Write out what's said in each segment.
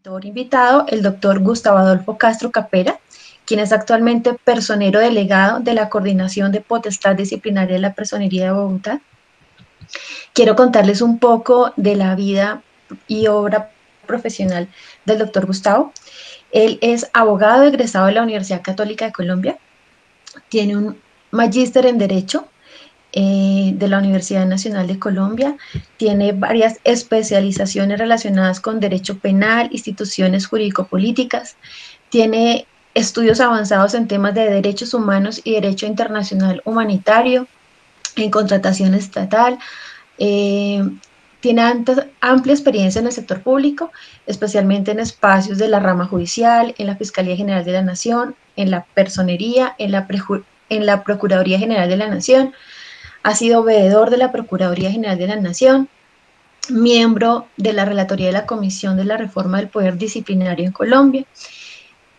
monitor invitado, el doctor Gustavo Adolfo Castro Capera, quien es actualmente personero delegado de la Coordinación de Potestad Disciplinaria de la Personería de Bogotá. Quiero contarles un poco de la vida y obra profesional del doctor Gustavo. Él es abogado egresado de la Universidad Católica de Colombia, tiene un magíster en Derecho de la Universidad Nacional de Colombia, tiene varias especializaciones relacionadas con derecho penal, instituciones jurídico-políticas, tiene estudios avanzados en temas de derechos humanos y derecho internacional humanitario, en contratación estatal, tiene amplia experiencia en el sector público, especialmente en espacios de la rama judicial, en la Fiscalía General de la Nación, en la Personería, en la Procuraduría General de la Nación. Ha sido veedor de la Procuraduría General de la Nación, miembro de la Relatoría de la Comisión de la Reforma del Poder Disciplinario en Colombia,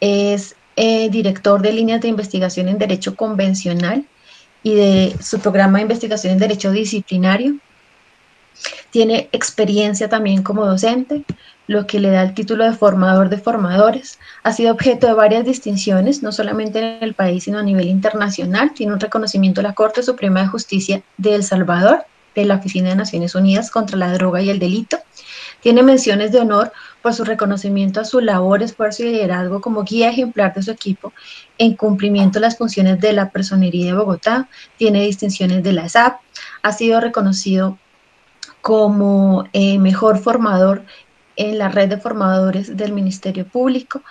es director de líneas de investigación en Derecho Convencional y de su programa de investigación en Derecho Disciplinario. Tiene experiencia también como docente, lo que le da el título de formador de formadores. Ha sido objeto de varias distinciones, no solamente en el país, sino a nivel internacional. Tiene un reconocimiento de la Corte Suprema de Justicia de El Salvador, de la Oficina de Naciones Unidas contra la Droga y el Delito. Tiene menciones de honor por su reconocimiento a su labor, esfuerzo y liderazgo como guía ejemplar de su equipo en cumplimiento de las funciones de la Personería de Bogotá. Tiene distinciones de la ESAP. Ha sido reconocido como mejor formador en la red de formadores del Ministerio Público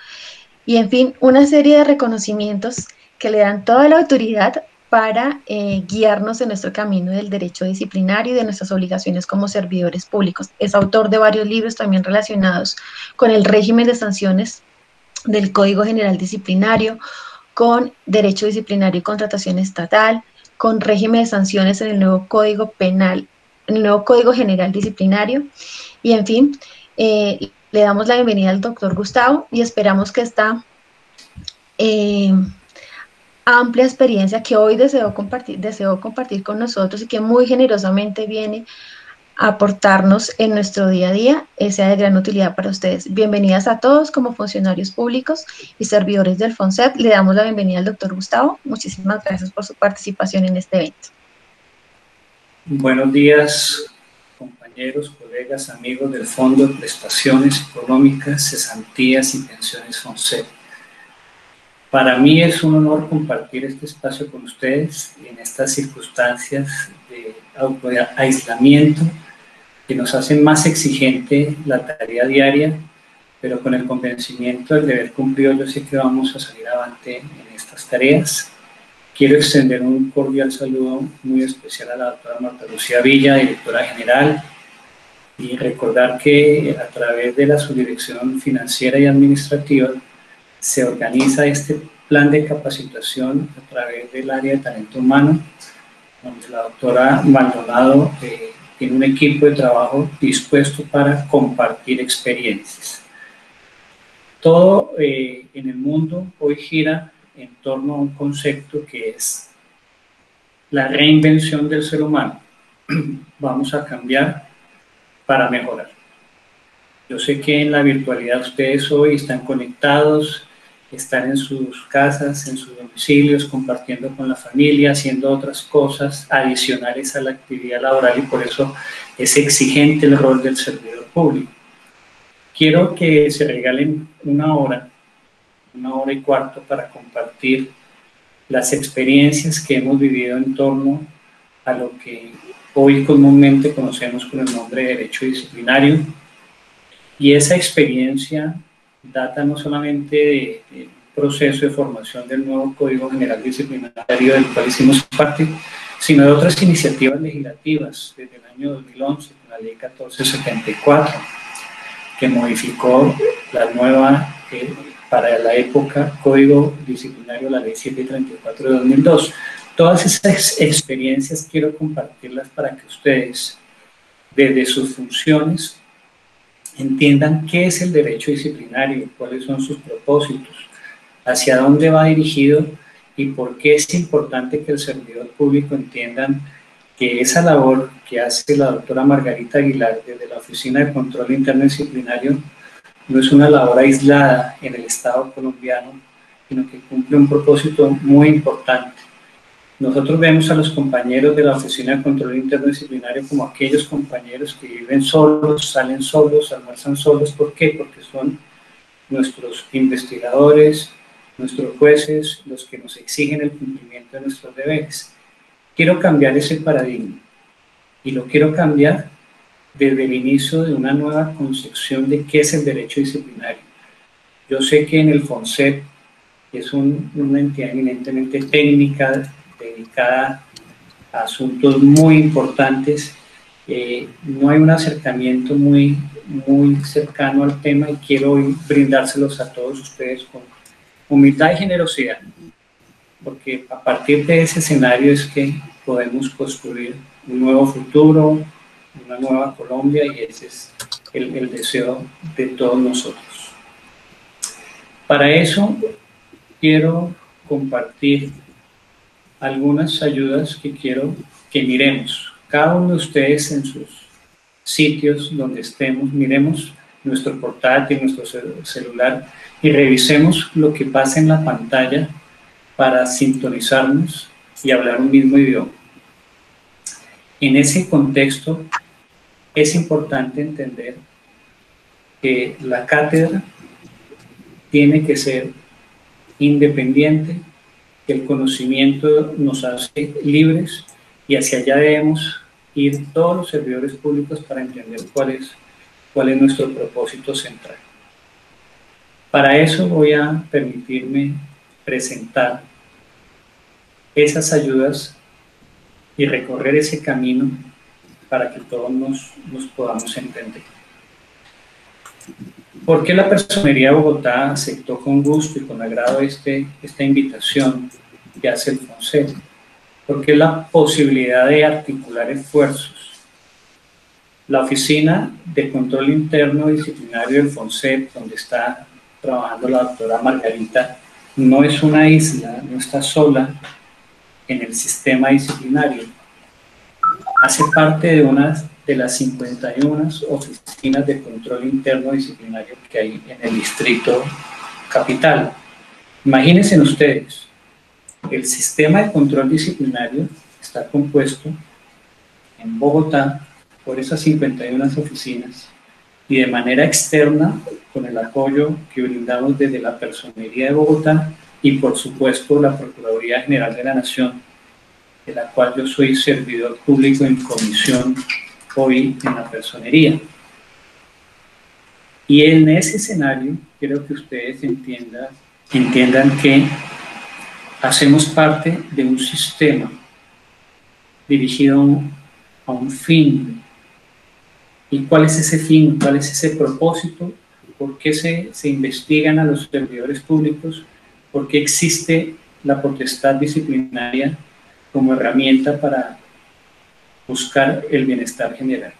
y, en fin, una serie de reconocimientos que le dan toda la autoridad para guiarnos en nuestro camino del derecho disciplinario y de nuestras obligaciones como servidores públicos. Es autor de varios libros también relacionados con el régimen de sanciones del Código General Disciplinario, con derecho disciplinario y contratación estatal, con régimen de sanciones en el nuevo Código Penal, en el nuevo Código General Disciplinario, y en fin, le damos la bienvenida al doctor Gustavo y esperamos que esta amplia experiencia que hoy deseo compartir con nosotros y que muy generosamente viene a aportarnos en nuestro día a día, sea de gran utilidad para ustedes. Bienvenidas a todos como funcionarios públicos y servidores del FONSET. Le damos la bienvenida al doctor Gustavo. Muchísimas gracias por su participación en este evento. Buenos días, compañeros, colegas, amigos del Fondo de Prestaciones Económicas, Cesantías y Pensiones FONSET. Para mí es un honor compartir este espacio con ustedes en estas circunstancias de aislamiento que nos hacen más exigente la tarea diaria, pero con el convencimiento del deber cumplido yo sé que vamos a salir adelante en estas tareas. Quiero extender un cordial saludo muy especial a la doctora Marta Lucía Villa, directora general, y recordar que a través de la subdirección financiera y administrativa se organiza este plan de capacitación a través del área de talento humano, donde la doctora Maldonado tiene un equipo de trabajo dispuesto para compartir experiencias. Todo en el mundo hoy gira en torno a un concepto que es la reinvención del ser humano. Vamos a cambiar para mejorar. Yo sé que en la virtualidad ustedes hoy están conectados, están en sus casas, en sus domicilios, compartiendo con la familia, haciendo otras cosas adicionales a la actividad laboral, y por eso es exigente el rol del servidor público. Quiero que se regalen una hora y cuarto para compartir las experiencias que hemos vivido en torno a lo que hoy comúnmente conocemos con el nombre de derecho disciplinario. Y esa experiencia data no solamente de proceso de formación del nuevo Código General Disciplinario del cual hicimos parte, sino de otras iniciativas legislativas desde el año 2011 con la Ley 1474, que modificó la nueva, para la época, Código Disciplinario, la Ley 734 de 2002. Todas esas experiencias quiero compartirlas para que ustedes, desde sus funciones, entiendan qué es el derecho disciplinario, cuáles son sus propósitos, hacia dónde va dirigido y por qué es importante que el servidor público entiendan que esa labor que hace la doctora Margarita Aguilar desde la Oficina de Control Interdisciplinario no es una labor aislada en el Estado colombiano, sino que cumple un propósito muy importante. Nosotros vemos a los compañeros de la Oficina de Control Interdisciplinario como aquellos compañeros que viven solos, salen solos, almuerzan solos. ¿Por qué? Porque son nuestros investigadores, nuestros jueces, los que nos exigen el cumplimiento de nuestros deberes. Quiero cambiar ese paradigma y lo quiero cambiar desde el inicio de una nueva concepción de qué es el derecho disciplinario. Yo sé que en el FONSET, que es una entidad eminentemente técnica, dedicada a asuntos muy importantes, no hay un acercamiento muy cercano al tema y quiero hoy brindárselos a todos ustedes con humildad y generosidad, porque a partir de ese escenario es que podemos construir un nuevo futuro, una nueva Colombia, y ese es el deseo de todos nosotros. Para eso quiero compartir algunas ayudas que quiero que miremos. Cada uno de ustedes en sus sitios donde estemos, miremos nuestro portátil, nuestro celular y revisemos lo que pasa en la pantalla para sintonizarnos y hablar un mismo idioma. En ese contexto es importante entender que la cátedra tiene que ser independiente, que el conocimiento nos hace libres y hacia allá debemos ir todos los servidores públicos para entender cuál es nuestro propósito central. Para eso voy a permitirme presentar esas ayudas y recorrer ese camino para que todos nos podamos entender. ¿Por qué la Personería de Bogotá aceptó con gusto y con agrado esta invitación que hace el FONSET? Porque es la posibilidad de articular esfuerzos. La Oficina de Control Interno Disciplinario del FONSET, donde está trabajando la doctora Margarita, no es una isla, no está sola en el sistema disciplinario. Hace parte de una de las 51 oficinas de control interno disciplinario que hay en el distrito capital. Imagínense ustedes, el sistema de control disciplinario está compuesto en Bogotá por esas 51 oficinas y de manera externa con el apoyo que brindamos desde la Personería de Bogotá y por supuesto la Procuraduría General de la Nación, de la cual yo soy servidor público en comisión hoy en la Personería. Y en ese escenario quiero que ustedes entiendan que hacemos parte de un sistema dirigido a un fin. ¿Y cuál es ese fin? ¿Cuál es ese propósito? ¿Por qué se investigan a los servidores públicos? ¿Por qué existe la potestad disciplinaria como herramienta para buscar el bienestar general?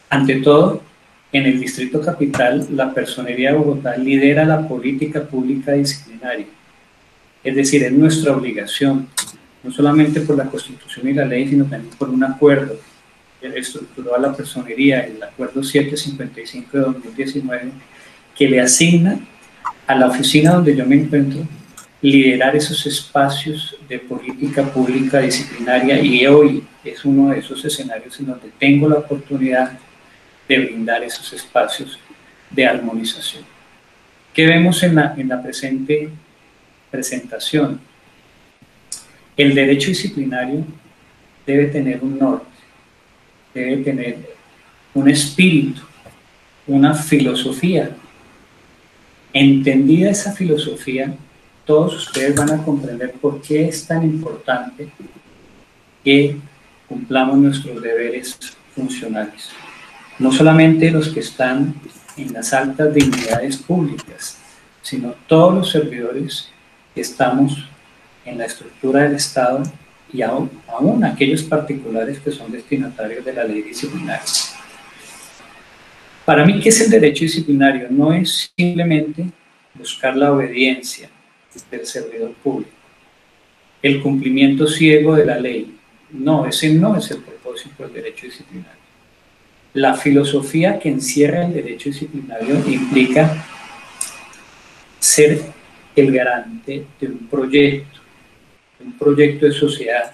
Ante todo, en el Distrito Capital, la Personería de Bogotá lidera la política pública disciplinaria. Es decir, es nuestra obligación, no solamente por la Constitución y la ley, sino también por un acuerdo que estructuró a la Personería, el Acuerdo 755 de 2019, que le asigna a la oficina donde yo me encuentro liderar esos espacios de política pública disciplinaria, y hoy es uno de esos escenarios en donde tengo la oportunidad de brindar esos espacios de armonización. ¿Qué vemos en la presente presentación? El derecho disciplinario debe tener un norte, debe tener un espíritu, una filosofía. Entendida esa filosofía, todos ustedes van a comprender por qué es tan importante que cumplamos nuestros deberes funcionales. No solamente los que están en las altas dignidades públicas, sino todos los servidores que estamos en la estructura del Estado y aún aquellos particulares que son destinatarios de la ley disciplinaria. Para mí, ¿qué es el derecho disciplinario? No es simplemente buscar la obediencia del servidor público, el cumplimiento ciego de la ley. No, ese no es el propósito del derecho disciplinario. La filosofía que encierra el derecho disciplinario implica ser el garante de un proyecto de sociedad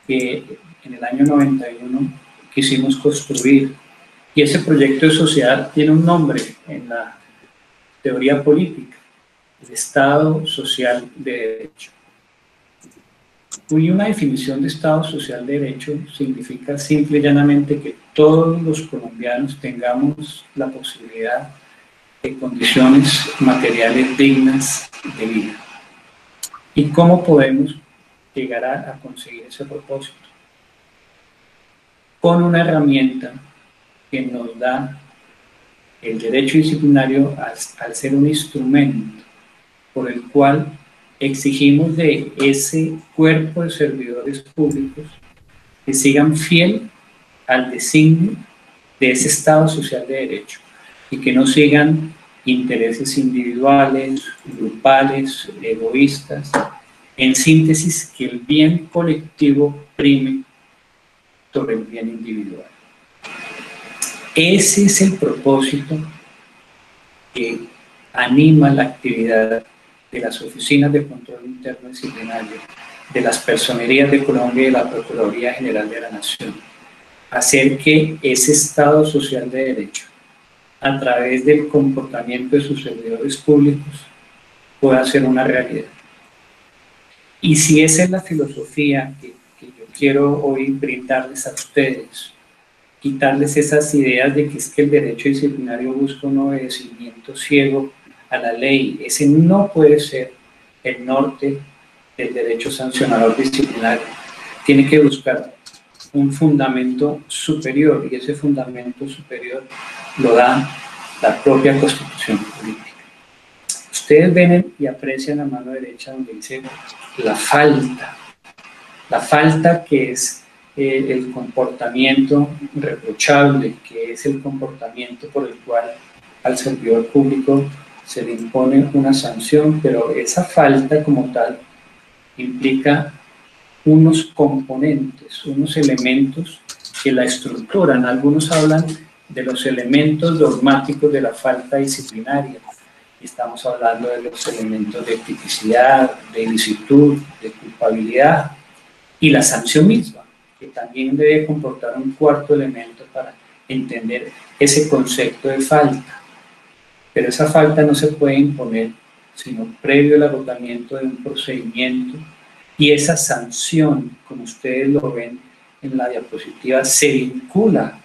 que en el año 91 quisimos construir. Y ese proyecto de sociedad tiene un nombre en la teoría política: el Estado Social de Derecho. Y una definición de Estado Social de Derecho significa simple y llanamente que todos los colombianos tengamos la posibilidad de condiciones materiales dignas de vida. ¿Y cómo podemos llegar a conseguir ese propósito? Con una herramienta que nos da el derecho disciplinario al ser un instrumento por el cual exigimos de ese cuerpo de servidores públicos que sigan fiel al designio de ese Estado Social de Derecho y que no sigan intereses individuales, grupales, egoístas. En síntesis, que el bien colectivo prime sobre el bien individual. Ese es el propósito que anima la actividad de las oficinas de control interno disciplinario, de las personerías de Colombia y de la Procuraduría General de la Nación. Hacer que ese Estado Social de Derecho, a través del comportamiento de sus servidores públicos, pueda ser una realidad. Y si esa es la filosofía que yo quiero hoy brindarles a ustedes, quitarles esas ideas de que es que el derecho disciplinario busca un obedecimiento ciego a la ley. Ese no puede ser el norte del derecho sancionador disciplinario. Tiene que buscar un fundamento superior, y ese fundamento superior lo da la propia Constitución política. Ustedes ven y aprecian la mano derecha donde dice la falta que es el comportamiento reprochable, que es el comportamiento por el cual al servidor público se le impone una sanción, pero esa falta como tal implica unos componentes, unos elementos que la estructuran. Algunos hablan de los elementos dogmáticos de la falta disciplinaria. Estamos hablando de los elementos de tipicidad, de ilicitud, de culpabilidad y la sanción misma, que también debe comportar un cuarto elemento para entender ese concepto de falta. Pero esa falta no se puede imponer sino previo al agotamiento de un procedimiento, y esa sanción, como ustedes lo ven en la diapositiva, se vincula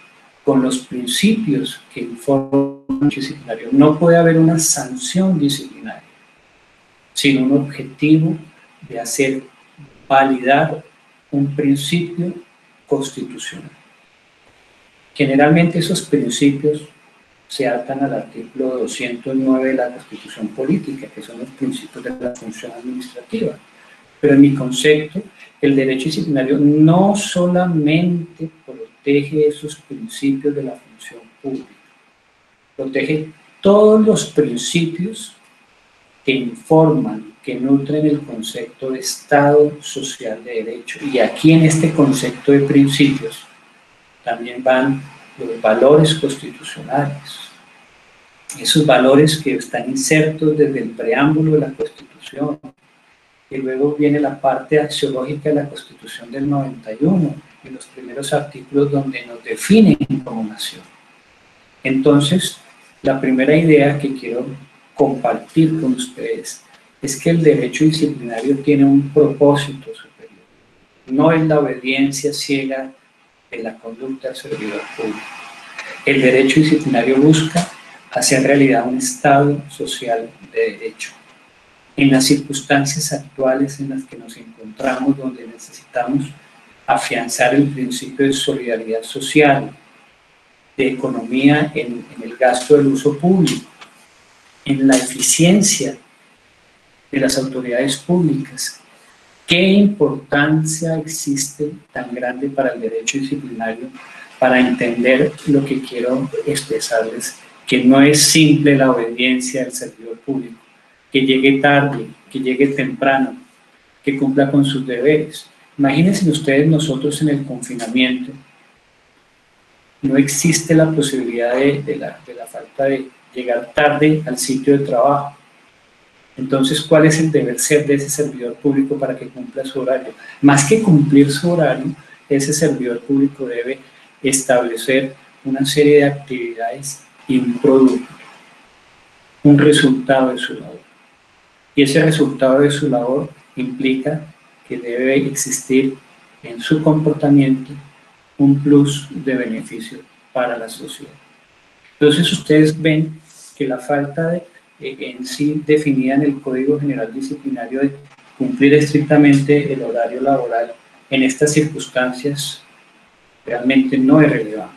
con los principios que informan el disciplinario. No puede haber una sanción disciplinaria sino un objetivo de hacer validar un principio constitucional. Generalmente esos principios se atan al artículo 209 de la Constitución Política, que son los principios de la función administrativa. Pero en mi concepto, el derecho disciplinario no solamente protege esos principios de la función pública, protege todos los principios que informan, que nutren el concepto de Estado Social de Derecho. Y aquí en este concepto de principios también van los valores constitucionales, esos valores que están insertos desde el preámbulo de la Constitución, y luego viene la parte axiológica de la Constitución del 91, y los primeros artículos donde nos definen como nación. Entonces, la primera idea que quiero compartir con ustedes es que el derecho disciplinario tiene un propósito superior. No es la obediencia ciega de la conducta del servidor público. El derecho disciplinario busca hacer realidad un Estado social de derecho. En las circunstancias actuales en las que nos encontramos, donde necesitamos afianzar el principio de solidaridad social, de economía en el gasto del uso público, en la eficiencia de las autoridades públicas. ¿Qué importancia existe tan grande para el derecho disciplinario para entender lo que quiero expresarles? Que no es simple la obediencia del servidor público, que llegue tarde, que llegue temprano, que cumpla con sus deberes. Imagínense ustedes nosotros en el confinamiento, no existe la posibilidad de la falta de llegar tarde al sitio de trabajo. Entonces, ¿cuál es el deber ser de ese servidor público para que cumpla su horario? Más que cumplir su horario, ese servidor público debe establecer una serie de actividades y un producto, un resultado de su labor. Y ese resultado de su labor implica que debe existir en su comportamiento un plus de beneficio para la sociedad. Entonces ustedes ven que la falta en sí definida en el Código General Disciplinario de cumplir estrictamente el horario laboral en estas circunstancias realmente no es relevante.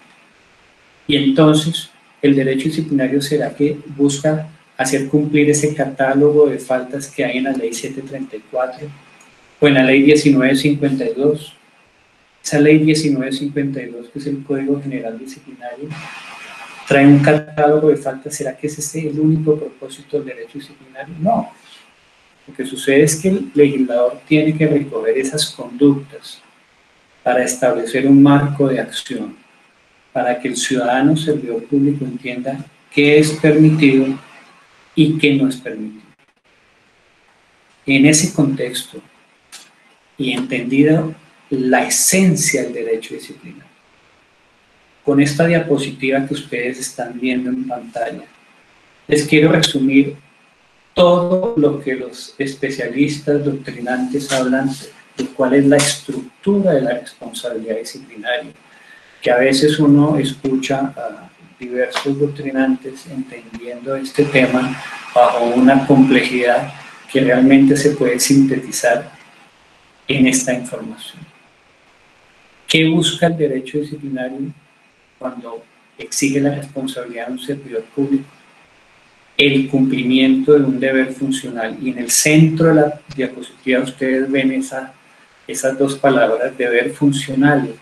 Y entonces el derecho disciplinario será que busca hacer cumplir ese catálogo de faltas que hay en la Ley 734 o en la Ley 1952. Esa Ley 1952, que es el Código General Disciplinario, trae un catálogo de faltas. ¿Será que ese es el único propósito del derecho disciplinario? No. Lo que sucede es que el legislador tiene que recoger esas conductas para establecer un marco de acción, para que el ciudadano servidor público entienda qué es permitido y qué no es permitido. En ese contexto, y entendida la esencia del derecho disciplinario, con esta diapositiva que ustedes están viendo en pantalla, les quiero resumir todo lo que los especialistas doctrinantes hablan de cuál es la estructura de la responsabilidad disciplinaria, que a veces uno escucha a diversos doctrinantes entendiendo este tema bajo una complejidad que realmente se puede sintetizar en esta información. ¿Qué busca el derecho disciplinario cuando exige la responsabilidad de un servidor público? El cumplimiento de un deber funcional. Y en el centro de la diapositiva ustedes ven esas dos palabras, deber funcional,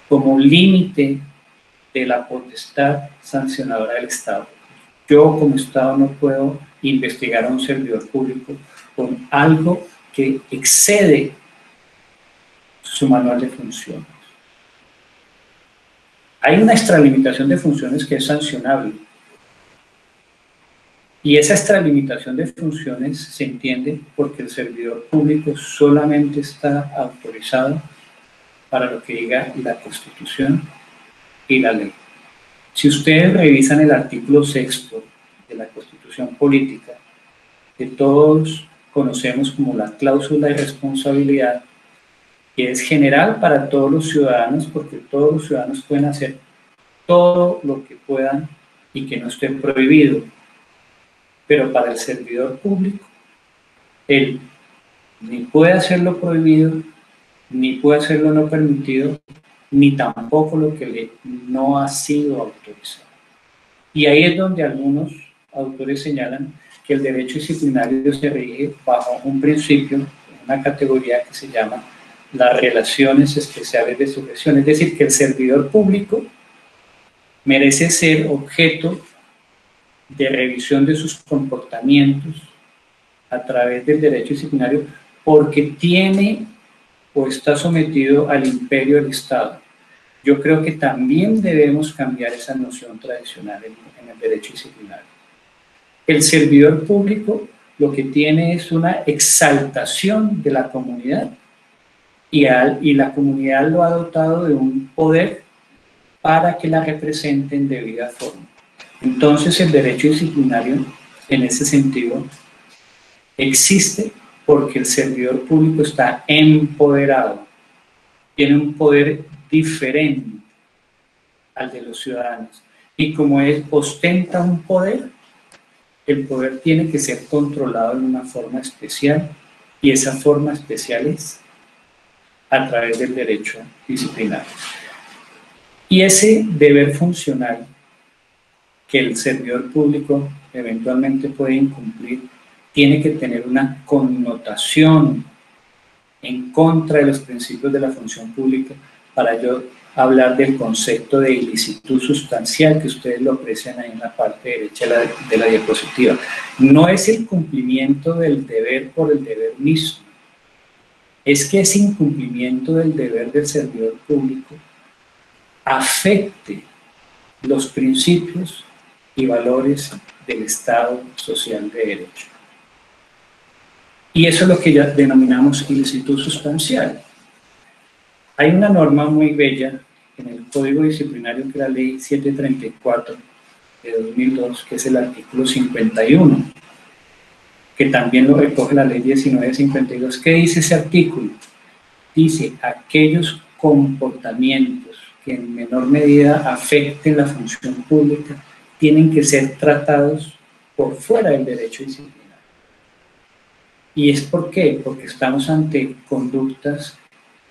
como límite de la potestad sancionadora del Estado. Yo como Estado no puedo investigar a un servidor público con algo que excede su manual de funciones. Hay una extralimitación de funciones que es sancionable. Y esa extralimitación de funciones se entiende porque el servidor público solamente está autorizado para lo que diga la Constitución y la ley. Si ustedes revisan el artículo 6 de la Constitución Política, que todos conocemos como la cláusula de responsabilidad, que es general para todos los ciudadanos, porque todos los ciudadanos pueden hacer todo lo que puedan y que no esté prohibido. Pero para el servidor público, él ni puede hacer lo prohibido, ni puede hacer lo no permitido, ni tampoco lo que no ha sido autorizado. Y ahí es donde algunos autores señalan que el derecho disciplinario se rige bajo un principio, una categoría que se llama las relaciones especiales de sujeción, es decir, que el servidor público merece ser objeto de revisión de sus comportamientos a través del derecho disciplinario porque tiene o está sometido al imperio del Estado. Yo creo que también debemos cambiar esa noción tradicional en el derecho disciplinario. El servidor público lo que tiene es una exaltación de la comunidad y la comunidad lo ha dotado de un poder para que la represente en debida forma. Entonces el derecho disciplinario en ese sentido existe porque el servidor público está empoderado, tiene un poder diferente al de los ciudadanos y como él ostenta un poder, el poder tiene que ser controlado de una forma especial y esa forma especial es a través del derecho disciplinario. Y ese deber funcional que el servidor público eventualmente puede incumplir tiene que tener una connotación en contra de los principios de la función pública para yo hablar del concepto de ilicitud sustancial que ustedes lo aprecian ahí en la parte derecha de la diapositiva. No es el cumplimiento del deber por el deber mismo, es que ese incumplimiento del deber del servidor público afecte los principios y valores del Estado social de derecho. Y eso es lo que ya denominamos ilicitud sustancial. Hay una norma muy bella en el Código Disciplinario, que es la Ley 734 de 2002, que es el artículo 51, que también lo recoge la Ley 1952. ¿Qué dice ese artículo? Dice: aquellos comportamientos que en menor medida afecten la función pública tienen que ser tratados por fuera del derecho disciplinario. ¿Y es por qué? Porque estamos ante conductas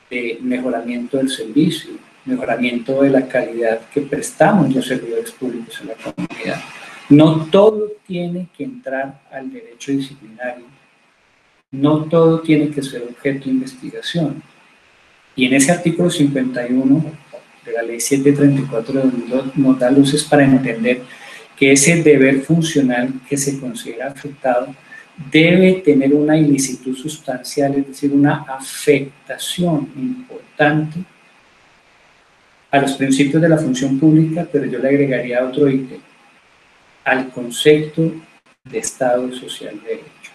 de mejoramiento del servicio, mejoramiento de la calidad que prestamos los servidores públicos en la comunidad. No todo tiene que entrar al derecho disciplinario, no todo tiene que ser objeto de investigación. Y en ese artículo 51 de la Ley 734 de 2002 nos da luces para entender que ese deber funcional que se considera afectado debe tener una ilicitud sustancial, es decir, una afectación importante a los principios de la función pública, pero yo le agregaría otro ítem: al concepto de Estado social de derecho.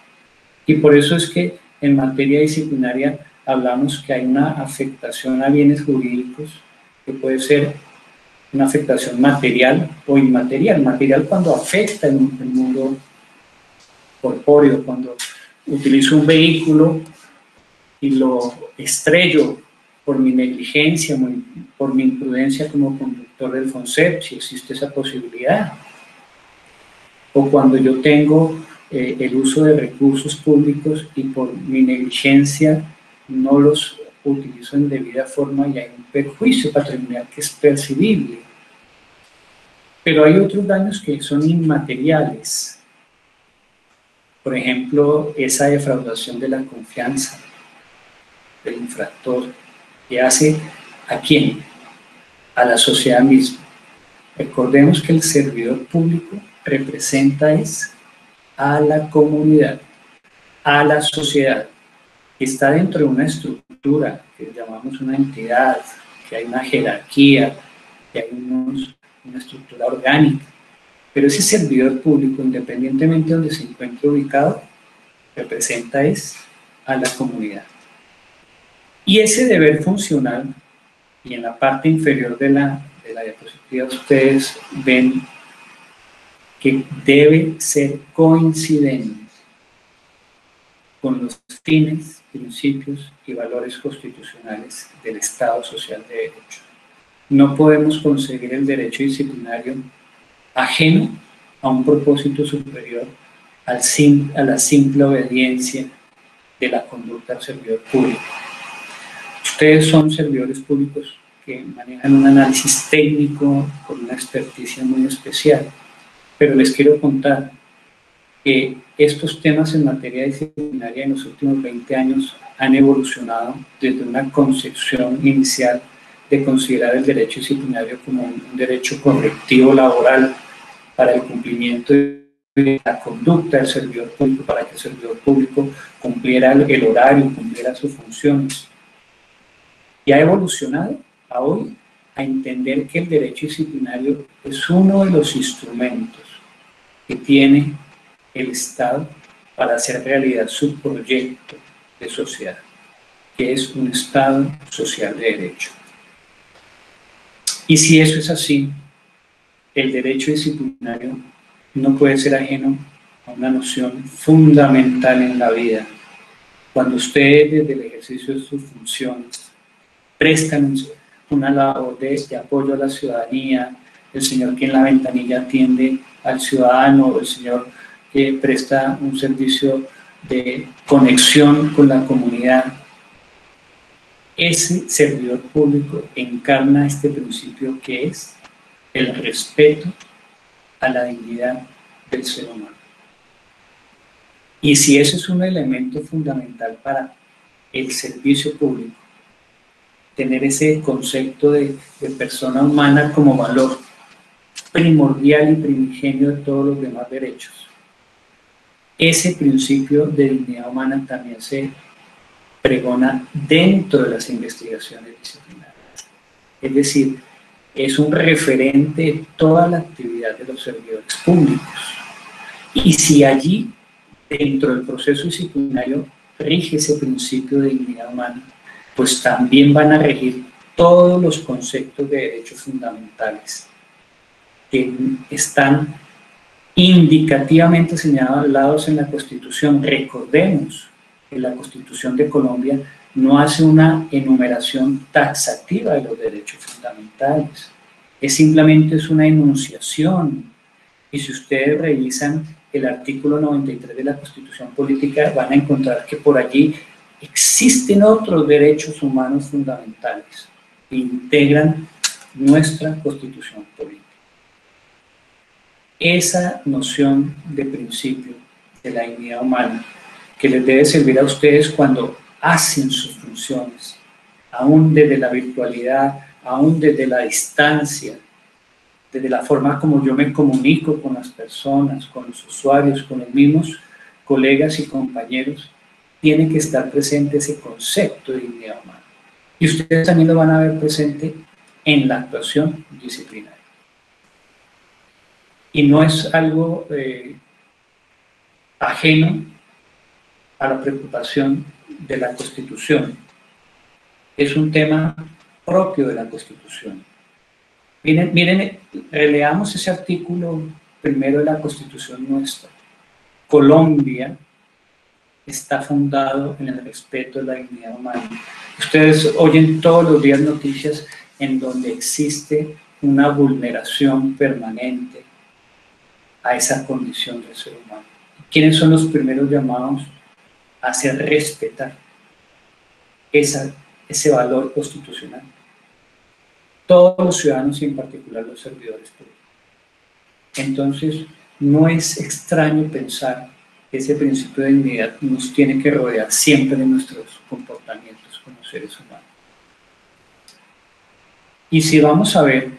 Y por eso es que en materia disciplinaria hablamos que hay una afectación a bienes jurídicos, que puede ser una afectación material o inmaterial. Material cuando afecta el mundo corpóreo, cuando utilizo un vehículo y lo estrello por mi negligencia, por mi imprudencia como conductor del FONSEP, si existe esa posibilidad. O cuando yo tengo el uso de recursos públicos y por mi negligencia no los utilizo en debida forma y hay un perjuicio patrimonial que es percibible. Pero hay otros daños que son inmateriales. Por ejemplo, esa defraudación de la confianza del infractor, que hace ¿a quién? A la sociedad misma. Recordemos que el servidor público representa a la comunidad, a la sociedad, que está dentro de una estructura que llamamos una entidad, que hay una jerarquía, que hay una estructura orgánica. Pero ese servidor público, independientemente de donde se encuentre ubicado, representa a la comunidad. Y ese deber funcional, y en la parte inferior de la diapositiva ustedes ven que debe ser coincidente con los fines, principios y valores constitucionales del Estado social de derecho. No podemos concebir el derecho disciplinario ajeno a un propósito superior, a la simple obediencia de la conducta del servidor público. Ustedes son servidores públicos que manejan un análisis técnico con una experticia muy especial, pero les quiero contar que estos temas en materia disciplinaria en los últimos 20 años han evolucionado desde una concepción inicial de considerar el derecho disciplinario como un derecho correctivo laboral para el cumplimiento de la conducta del servidor público, para que el servidor público cumpliera el horario, cumpliera sus funciones. Y ha evolucionado a hoy a entender que el derecho disciplinario es uno de los instrumentos que tiene el Estado para hacer realidad su proyecto de sociedad, que es un Estado social de derecho. Y si eso es así, el derecho disciplinario no puede ser ajeno a una noción fundamental en la vida. Cuando ustedes, desde el ejercicio de sus funciones, prestan una labor de apoyo a la ciudadanía, el señor que en la ventanilla atiende al ciudadano, el señor que presta un servicio de conexión con la comunidad, ese servidor público encarna este principio que es el respeto a la dignidad del ser humano. Y si ese es un elemento fundamental para el servicio público, tener ese concepto de persona humana como valor primordial y primigenio de todos los demás derechos, ese principio de dignidad humana también se pregona dentro de las investigaciones disciplinarias. Es decir, es un referente de toda la actividad de los servidores públicos. Y si allí, dentro del proceso disciplinario, rige ese principio de dignidad humana, pues también van a regir todos los conceptos de derechos fundamentales que están indicativamente señalados en la Constitución. Recordemos que la Constitución de Colombia no hace una enumeración taxativa de los derechos fundamentales, simplemente es una enunciación. Y si ustedes revisan el artículo 93 de la Constitución Política, van a encontrar que por allí existen otros derechos humanos fundamentales que integran nuestra Constitución Política. Esa noción de principio de la dignidad humana que les debe servir a ustedes cuando hacen sus funciones, aún desde la virtualidad, aún desde la distancia, desde la forma como yo me comunico con las personas, con los usuarios, con los mismos colegas y compañeros, tiene que estar presente ese concepto de dignidad humana. Y ustedes también lo van a ver presente en la actuación disciplinaria. Y no es algo ajeno a la preocupación de la Constitución. Es un tema propio de la Constitución. Miren, releamos ese artículo primero de la Constitución nuestra. Colombia está fundado en el respeto de la dignidad humana. Ustedes oyen todos los días noticias en donde existe una vulneración permanente a esa condición del ser humano. ¿Quiénes son los primeros llamados a hacer respetar ese valor constitucional? Todos los ciudadanos y en particular los servidores públicos. Entonces, no es extraño pensar que ese principio de dignidad nos tiene que rodear siempre de nuestros comportamientos como seres humanos. Y si vamos a ver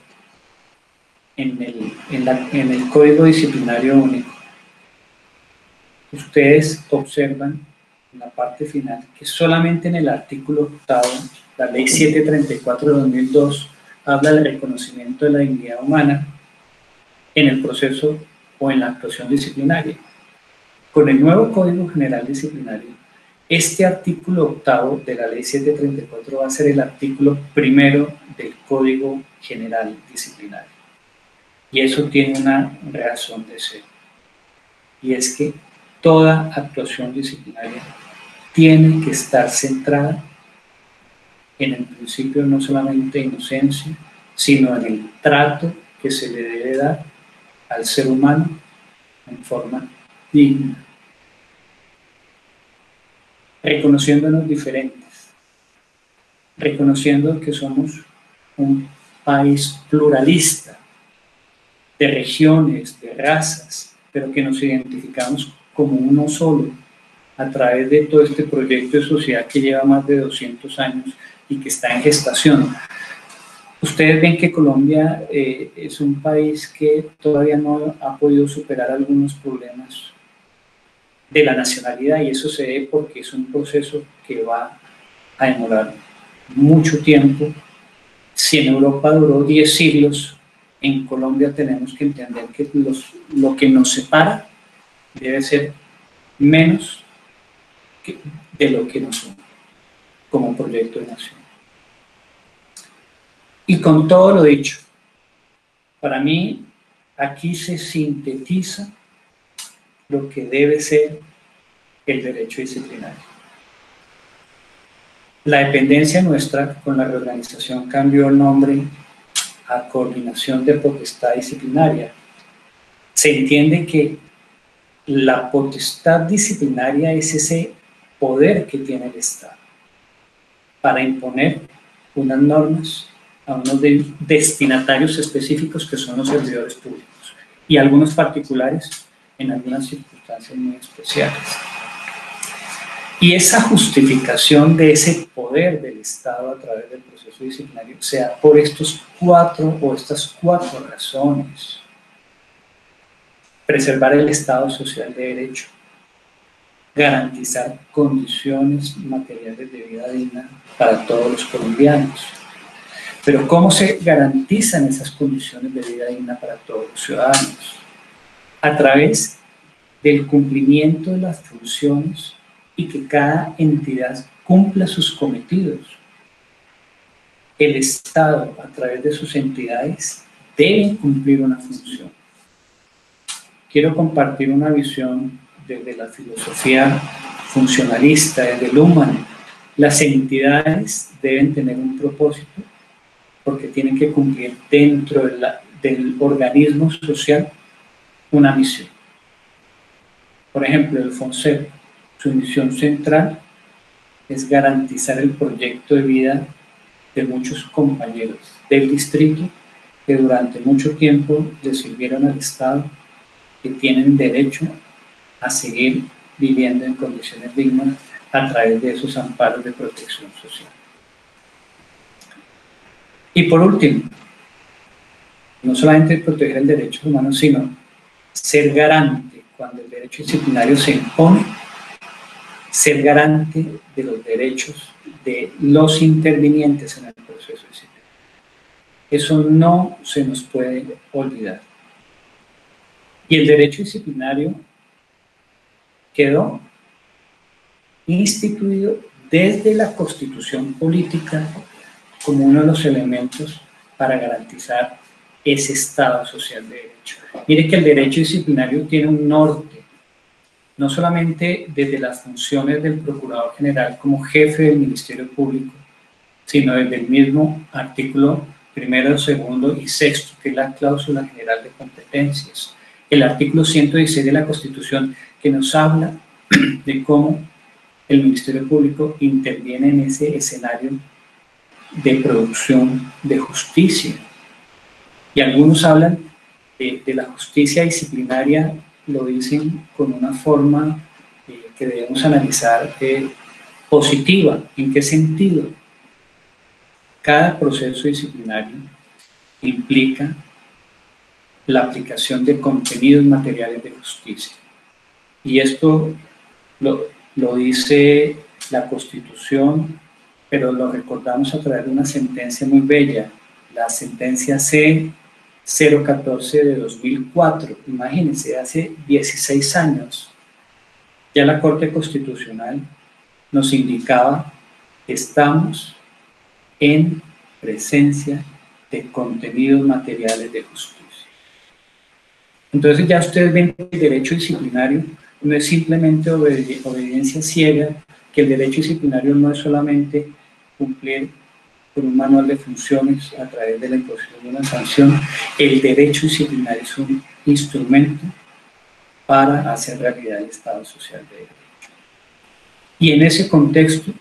en el Código Disciplinario Único, ustedes observan en la parte final que solamente en el artículo 8º, la Ley 734 de 2002, habla del reconocimiento de la dignidad humana en el proceso o en la actuación disciplinaria. Con el nuevo Código General Disciplinario, este artículo 8º de la Ley 734 va a ser el artículo 1º del Código General Disciplinario. Y eso tiene una razón de ser. Y es que toda actuación disciplinaria tiene que estar centrada en el principio no solamente de inocencia, sino en el trato que se le debe dar al ser humano en forma digna, reconociéndonos diferentes, reconociendo que somos un país pluralista de regiones, de razas, pero que nos identificamos como uno solo a través de todo este proyecto de sociedad que lleva más de 200 años y que está en gestación. Ustedes ven que Colombia es un país que todavía no ha podido superar algunos problemas de la nacionalidad, y eso se debe porque es un proceso que va a demorar mucho tiempo. Si en Europa duró 10 siglos, en Colombia tenemos que entender que lo que nos separa debe ser menos de lo que nos une como proyecto de nación. Y con todo lo dicho, para mí aquí se sintetiza lo que debe ser el derecho disciplinario. La dependencia nuestra con la reorganización cambió el nombre a Coordinación de Potestad Disciplinaria. Se entiende que la potestad disciplinaria es ese poder que tiene el Estado para imponer unas normas a unos destinatarios específicos que son los servidores públicos y algunos particulares en algunas circunstancias muy especiales. Y esa justificación de ese poder del Estado a través del proceso disciplinario se da por estas cuatro razones: preservar el Estado social de derecho, garantizar condiciones materiales de vida digna para todos los colombianos, Pero ¿cómo se garantizan esas condiciones de vida digna para todos los ciudadanos? A través del cumplimiento de las funciones y que cada entidad cumpla sus cometidos. El Estado, a través de sus entidades, debe cumplir una función. Quiero compartir una visión desde la filosofía funcionalista, desde Luhmann. Las entidades deben tener un propósito porque tienen que cumplir dentro del organismo social una misión. Por ejemplo, el FONSEP, su misión central es garantizar el proyecto de vida de muchos compañeros del distrito que durante mucho tiempo le sirvieron al Estado, que tienen derecho a seguir viviendo en condiciones dignas a través de esos amparos de protección social. Y por último, no solamente proteger el derecho humano, sino ser garante cuando el derecho disciplinario se impone, ser garante de los derechos de los intervinientes en el proceso disciplinario. Eso no se nos puede olvidar. Y el derecho disciplinario quedó instituido desde la Constitución política como uno de los elementos para garantizar ese Estado social de derecho. Mire que el derecho disciplinario tiene un norte, no solamente desde las funciones del Procurador General como jefe del Ministerio Público, sino desde el mismo artículo 1, 2 y 6, que es la cláusula general de competencias. El artículo 116 de la Constitución, que nos habla de cómo el Ministerio Público interviene en ese escenario de producción de justicia. Y algunos hablan de la justicia disciplinaria, lo dicen con una forma que debemos analizar positiva. ¿En qué sentido? Cada proceso disciplinario implica la aplicación de contenidos materiales de justicia. Y esto lo dice la Constitución, pero lo recordamos a través de una sentencia muy bella, la sentencia C-014 de 2004. Imagínense, hace 16 años, ya la Corte Constitucional nos indicaba que estamos en presencia de contenidos materiales de justicia. Entonces ya ustedes ven que el derecho disciplinario no es simplemente obediencia ciega, que el derecho disciplinario no es solamente cumplir con un manual de funciones a través de la imposición de una sanción. El derecho disciplinario es un instrumento para hacer realidad el Estado social de derecho. Y en ese contexto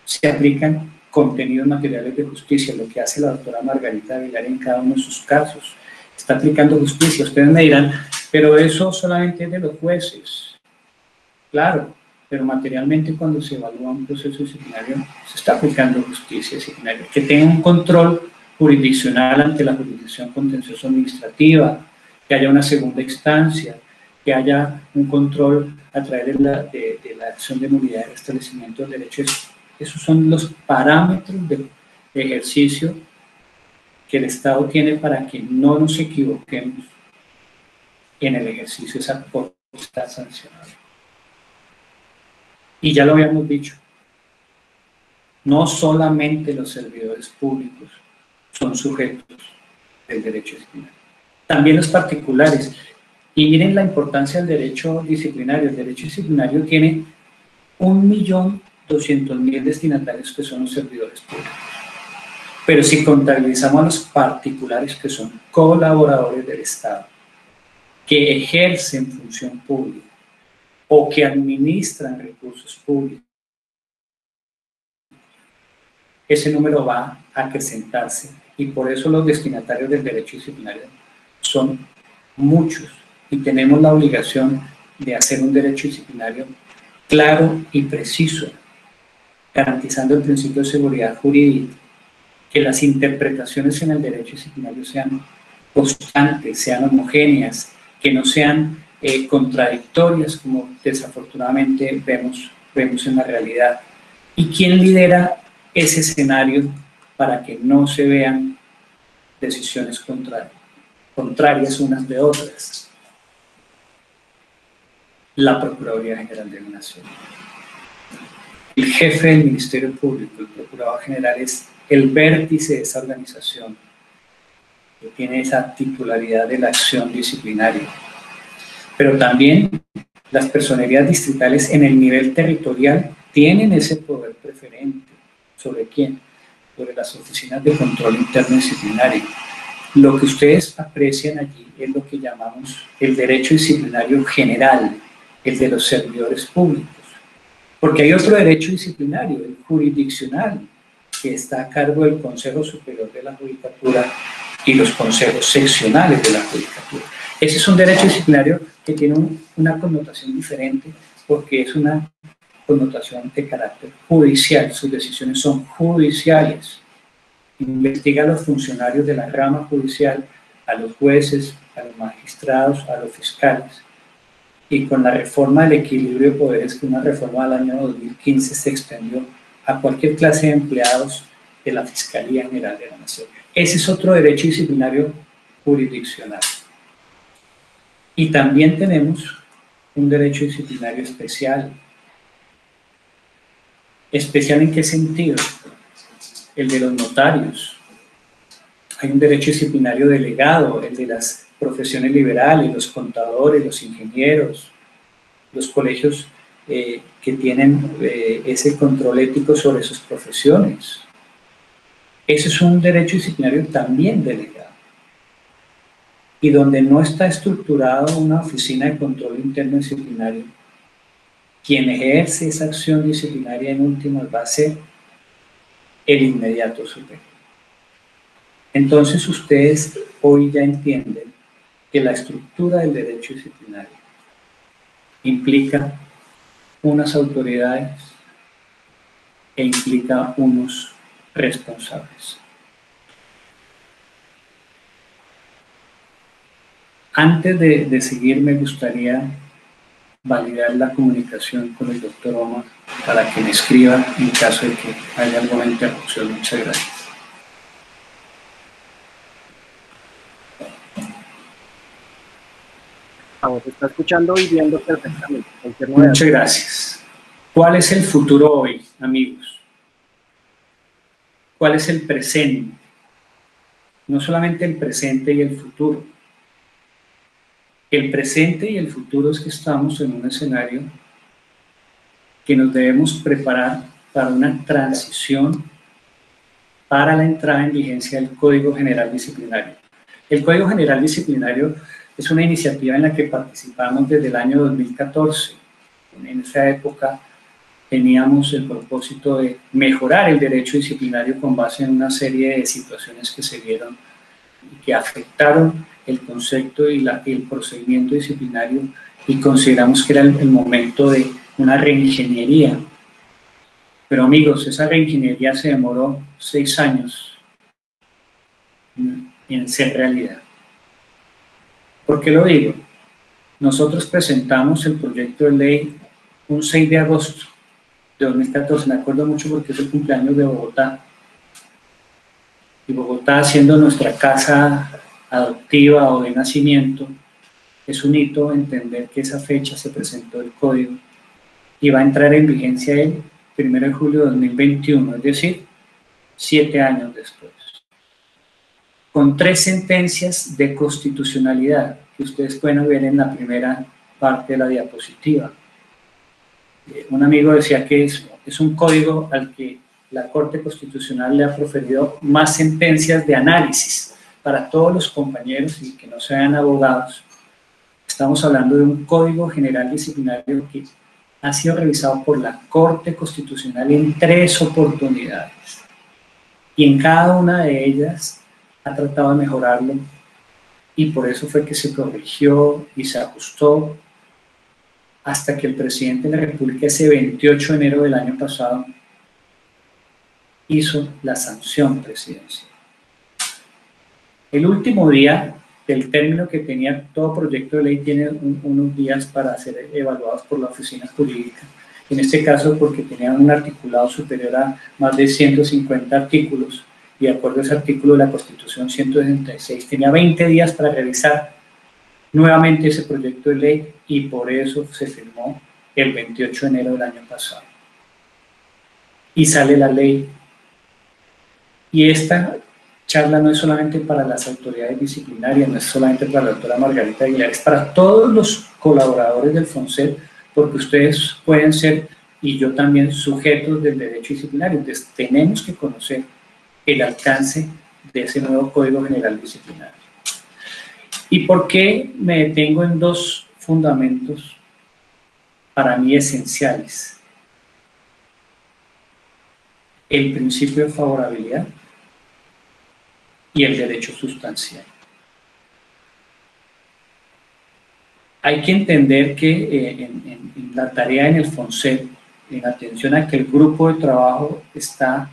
se aplican contenidos materiales de justicia, lo que hace la doctora Margarita Vilar en cada uno de sus casos. Está aplicando justicia. Ustedes me dirán, pero eso solamente es de los jueces. Claro, pero materialmente cuando se evalúa un proceso disciplinario se está aplicando justicia disciplinaria, que tenga un control jurisdiccional ante la jurisdicción contencioso administrativa, que haya una segunda instancia, que haya un control a través de la acción de nulidad del restablecimiento del derecho. Esos son los parámetros de ejercicio que el Estado tiene para que no nos equivoquemos en el ejercicio de esa potestad sancionada. Y ya lo habíamos dicho, no solamente los servidores públicos son sujetos del derecho disciplinario, también los particulares. Y miren la importancia del derecho disciplinario. El derecho disciplinario tiene 1.200.000 destinatarios que son los servidores públicos. Pero si contabilizamos a los particulares que son colaboradores del Estado, que ejercen función pública o que administran recursos públicos, ese número va a acrecentarse y por eso los destinatarios del derecho disciplinario son muchos y tenemos la obligación de hacer un derecho disciplinario claro y preciso, garantizando el principio de seguridad jurídica, que las interpretaciones en el derecho disciplinario sean constantes, sean homogéneas, que no sean contradictorias, como desafortunadamente vemos en la realidad. ¿Y quién lidera ese escenario para que no se vean decisiones contrarias unas de otras. La Procuraduría General de la Nación. El jefe del Ministerio Público, el Procurador General, es el vértice de esa organización que tiene esa titularidad de la acción disciplinaria. Pero también las personerías distritales en el nivel territorial tienen ese poder preferente. ¿Sobre quién? Sobre las oficinas de control interno disciplinario. Lo que ustedes aprecian allí es lo que llamamos el derecho disciplinario general, el de los servidores públicos. Porque hay otro derecho disciplinario, el jurisdiccional, que está a cargo del Consejo Superior de la Judicatura y los consejos seccionales de la Judicatura. Ese es un derecho disciplinario que tiene una connotación diferente porque es una connotación de carácter judicial. Sus decisiones son judiciales. Investiga a los funcionarios de la rama judicial, a los jueces, a los magistrados, a los fiscales. Y con la reforma del equilibrio de poderes, que una reforma del año 2015 se extendió a cualquier clase de empleados de la Fiscalía General de la Nación. Ese es otro derecho disciplinario jurisdiccional. Y también tenemos un derecho disciplinario especial. ¿Especial en qué sentido? El de los notarios. Hay un derecho disciplinario delegado, el de las profesiones liberales, los contadores, los ingenieros, los colegios que tienen ese control ético sobre sus profesiones. Ese es un derecho disciplinario también delegado. Y donde no está estructurada una oficina de control interno disciplinario, quien ejerce esa acción disciplinaria en últimas va a ser el inmediato superior. Entonces ustedes hoy ya entienden que la estructura del derecho disciplinario implica unas autoridades e implica unos responsables. Antes de seguir, me gustaría validar la comunicación con el doctor Omar para que me escriba en caso de que haya alguna interrupción. Muchas gracias. Vamos, está escuchando y viendo perfectamente. Muchas gracias. ¿Cuál es el futuro hoy, amigos? ¿Cuál es el presente? No solamente el presente y el futuro. El presente y el futuro es que estamos en un escenario que nos debemos preparar para una transición para la entrada en vigencia del Código General Disciplinario. El Código General Disciplinario es una iniciativa en la que participamos desde el año 2014. En esa época teníamos el propósito de mejorar el derecho disciplinario con base en una serie de situaciones que se dieron y que afectaron el concepto y el procedimiento disciplinario, y consideramos que era el momento de una reingeniería. Pero amigos, esa reingeniería se demoró 6 años en ser realidad. ¿Por qué lo digo? Nosotros presentamos el proyecto de ley un 6 de agosto de 2014, me acuerdo mucho porque es el cumpleaños de Bogotá. Y Bogotá, siendo nuestra casa adoptiva o de nacimiento, es un hito entender que esa fecha se presentó el código y va a entrar en vigencia el 1 de julio de 2021, es decir, 7 años después. Con 3 sentencias de constitucionalidad que ustedes pueden ver en la primera parte de la diapositiva. Un amigo decía que es un código al que la Corte Constitucional le ha proferido más sentencias de análisis. Para todos los compañeros y que no sean abogados, estamos hablando de un Código General Disciplinario que ha sido revisado por la Corte Constitucional en 3 oportunidades. Y en cada una de ellas ha tratado de mejorarlo, y por eso fue que se corrigió y se ajustó hasta que el presidente de la República ese 28 de enero del año pasado hizo la sanción presidencial. El último día del término que tenía todo proyecto de ley tiene unos días para ser evaluados por la oficina jurídica. En este caso porque tenían un articulado superior a más de 150 artículos y de acuerdo a ese artículo de la Constitución 166 tenía 20 días para revisar nuevamente ese proyecto de ley y por eso se firmó el 28 de enero del año pasado. Y sale la ley. Y esta charla no es solamente para las autoridades disciplinarias, no es solamente para la doctora Margarita Aguilar, es para todos los colaboradores del FONSET, porque ustedes pueden ser, y yo también, sujetos del derecho disciplinario. Entonces tenemos que conocer el alcance de ese nuevo Código General Disciplinario. ¿Y por qué me detengo en dos fundamentos para mí esenciales? El principio de favorabilidad y el derecho sustancial. Hay que entender que en la tarea en el FONSET, en atención a que el grupo de trabajo está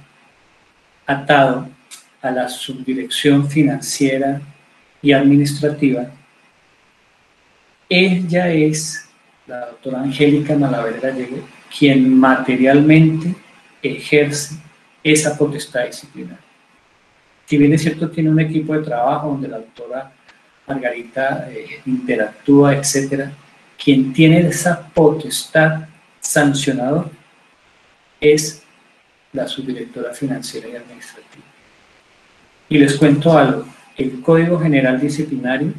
atado a la subdirección financiera y administrativa, ella es, la doctora Angélica Malaver Gallego, quien materialmente ejerce esa potestad disciplinaria. Si bien es cierto, tiene un equipo de trabajo donde la doctora Margarita interactúa, etcétera, quien tiene esa potestad sancionadora es la subdirectora financiera y administrativa. Y les cuento algo, el Código General Disciplinario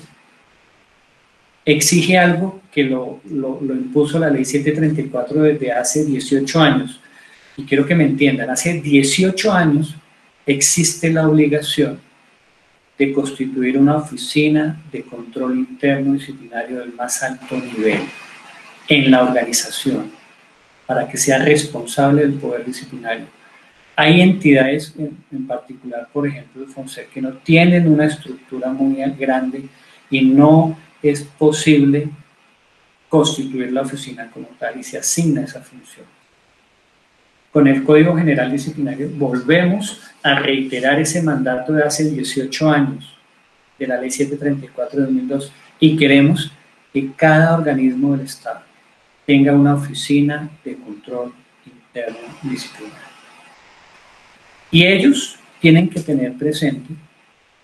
exige algo que lo impuso la Ley 734 desde hace 18 años, y quiero que me entiendan, hace 18 años existe la obligación de constituir una oficina de control interno disciplinario del más alto nivel en la organización, para que sea responsable del poder disciplinario. Hay entidades, en particular, por ejemplo, el FONSET, que no tienen una estructura muy grande y no es posible constituir la oficina como tal y se asigna esa función. Con el Código General Disciplinario volvemos a reiterar ese mandato de hace 18 años de la Ley 734 de 2002 y queremos que cada organismo del Estado tenga una oficina de control interno disciplinario. Y ellos tienen que tener presente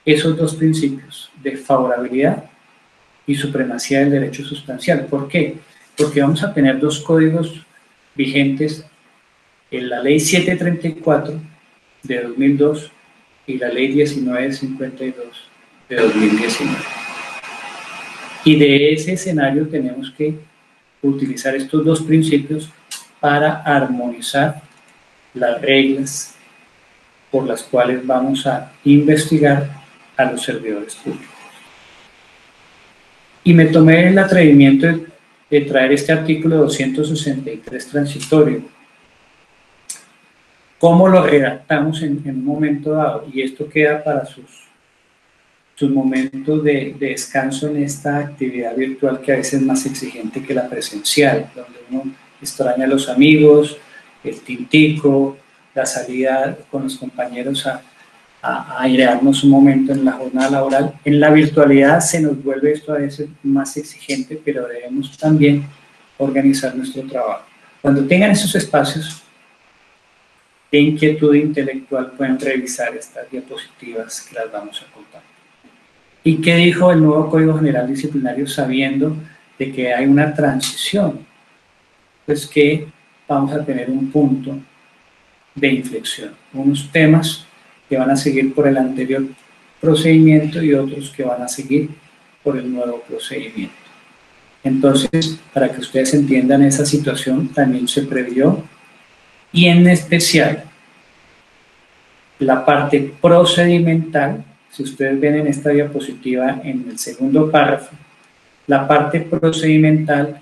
esos dos principios de favorabilidad y supremacía del derecho sustancial. ¿Por qué? Porque vamos a tener dos códigos vigentes en la Ley 734 de 2002 y la Ley 1952 de 2019. Y de ese escenario tenemos que utilizar estos dos principios para armonizar las reglas por las cuales vamos a investigar a los servidores públicos. Y me tomé el atrevimiento de traer este artículo 263 transitorio. ¿Cómo lo redactamos en un momento dado? Y esto queda para sus momentos de descanso en esta actividad virtual que a veces es más exigente que la presencial, donde uno extraña a los amigos, el tintico, la salida con los compañeros a airearnos un momento en la jornada laboral. En la virtualidad se nos vuelve esto a veces más exigente, pero debemos también organizar nuestro trabajo. Cuando tengan esos espacios de inquietud intelectual, pueden revisar estas diapositivas que las vamos a contar. ¿Y qué dijo el nuevo Código General Disciplinario sabiendo de que hay una transición? Pues que vamos a tener un punto de inflexión, unos temas que van a seguir por el anterior procedimiento y otros que van a seguir por el nuevo procedimiento. Entonces, para que ustedes entiendan esa situación, también se previó, y en especial la parte procedimental. Si ustedes ven en esta diapositiva, en el segundo párrafo, la parte procedimental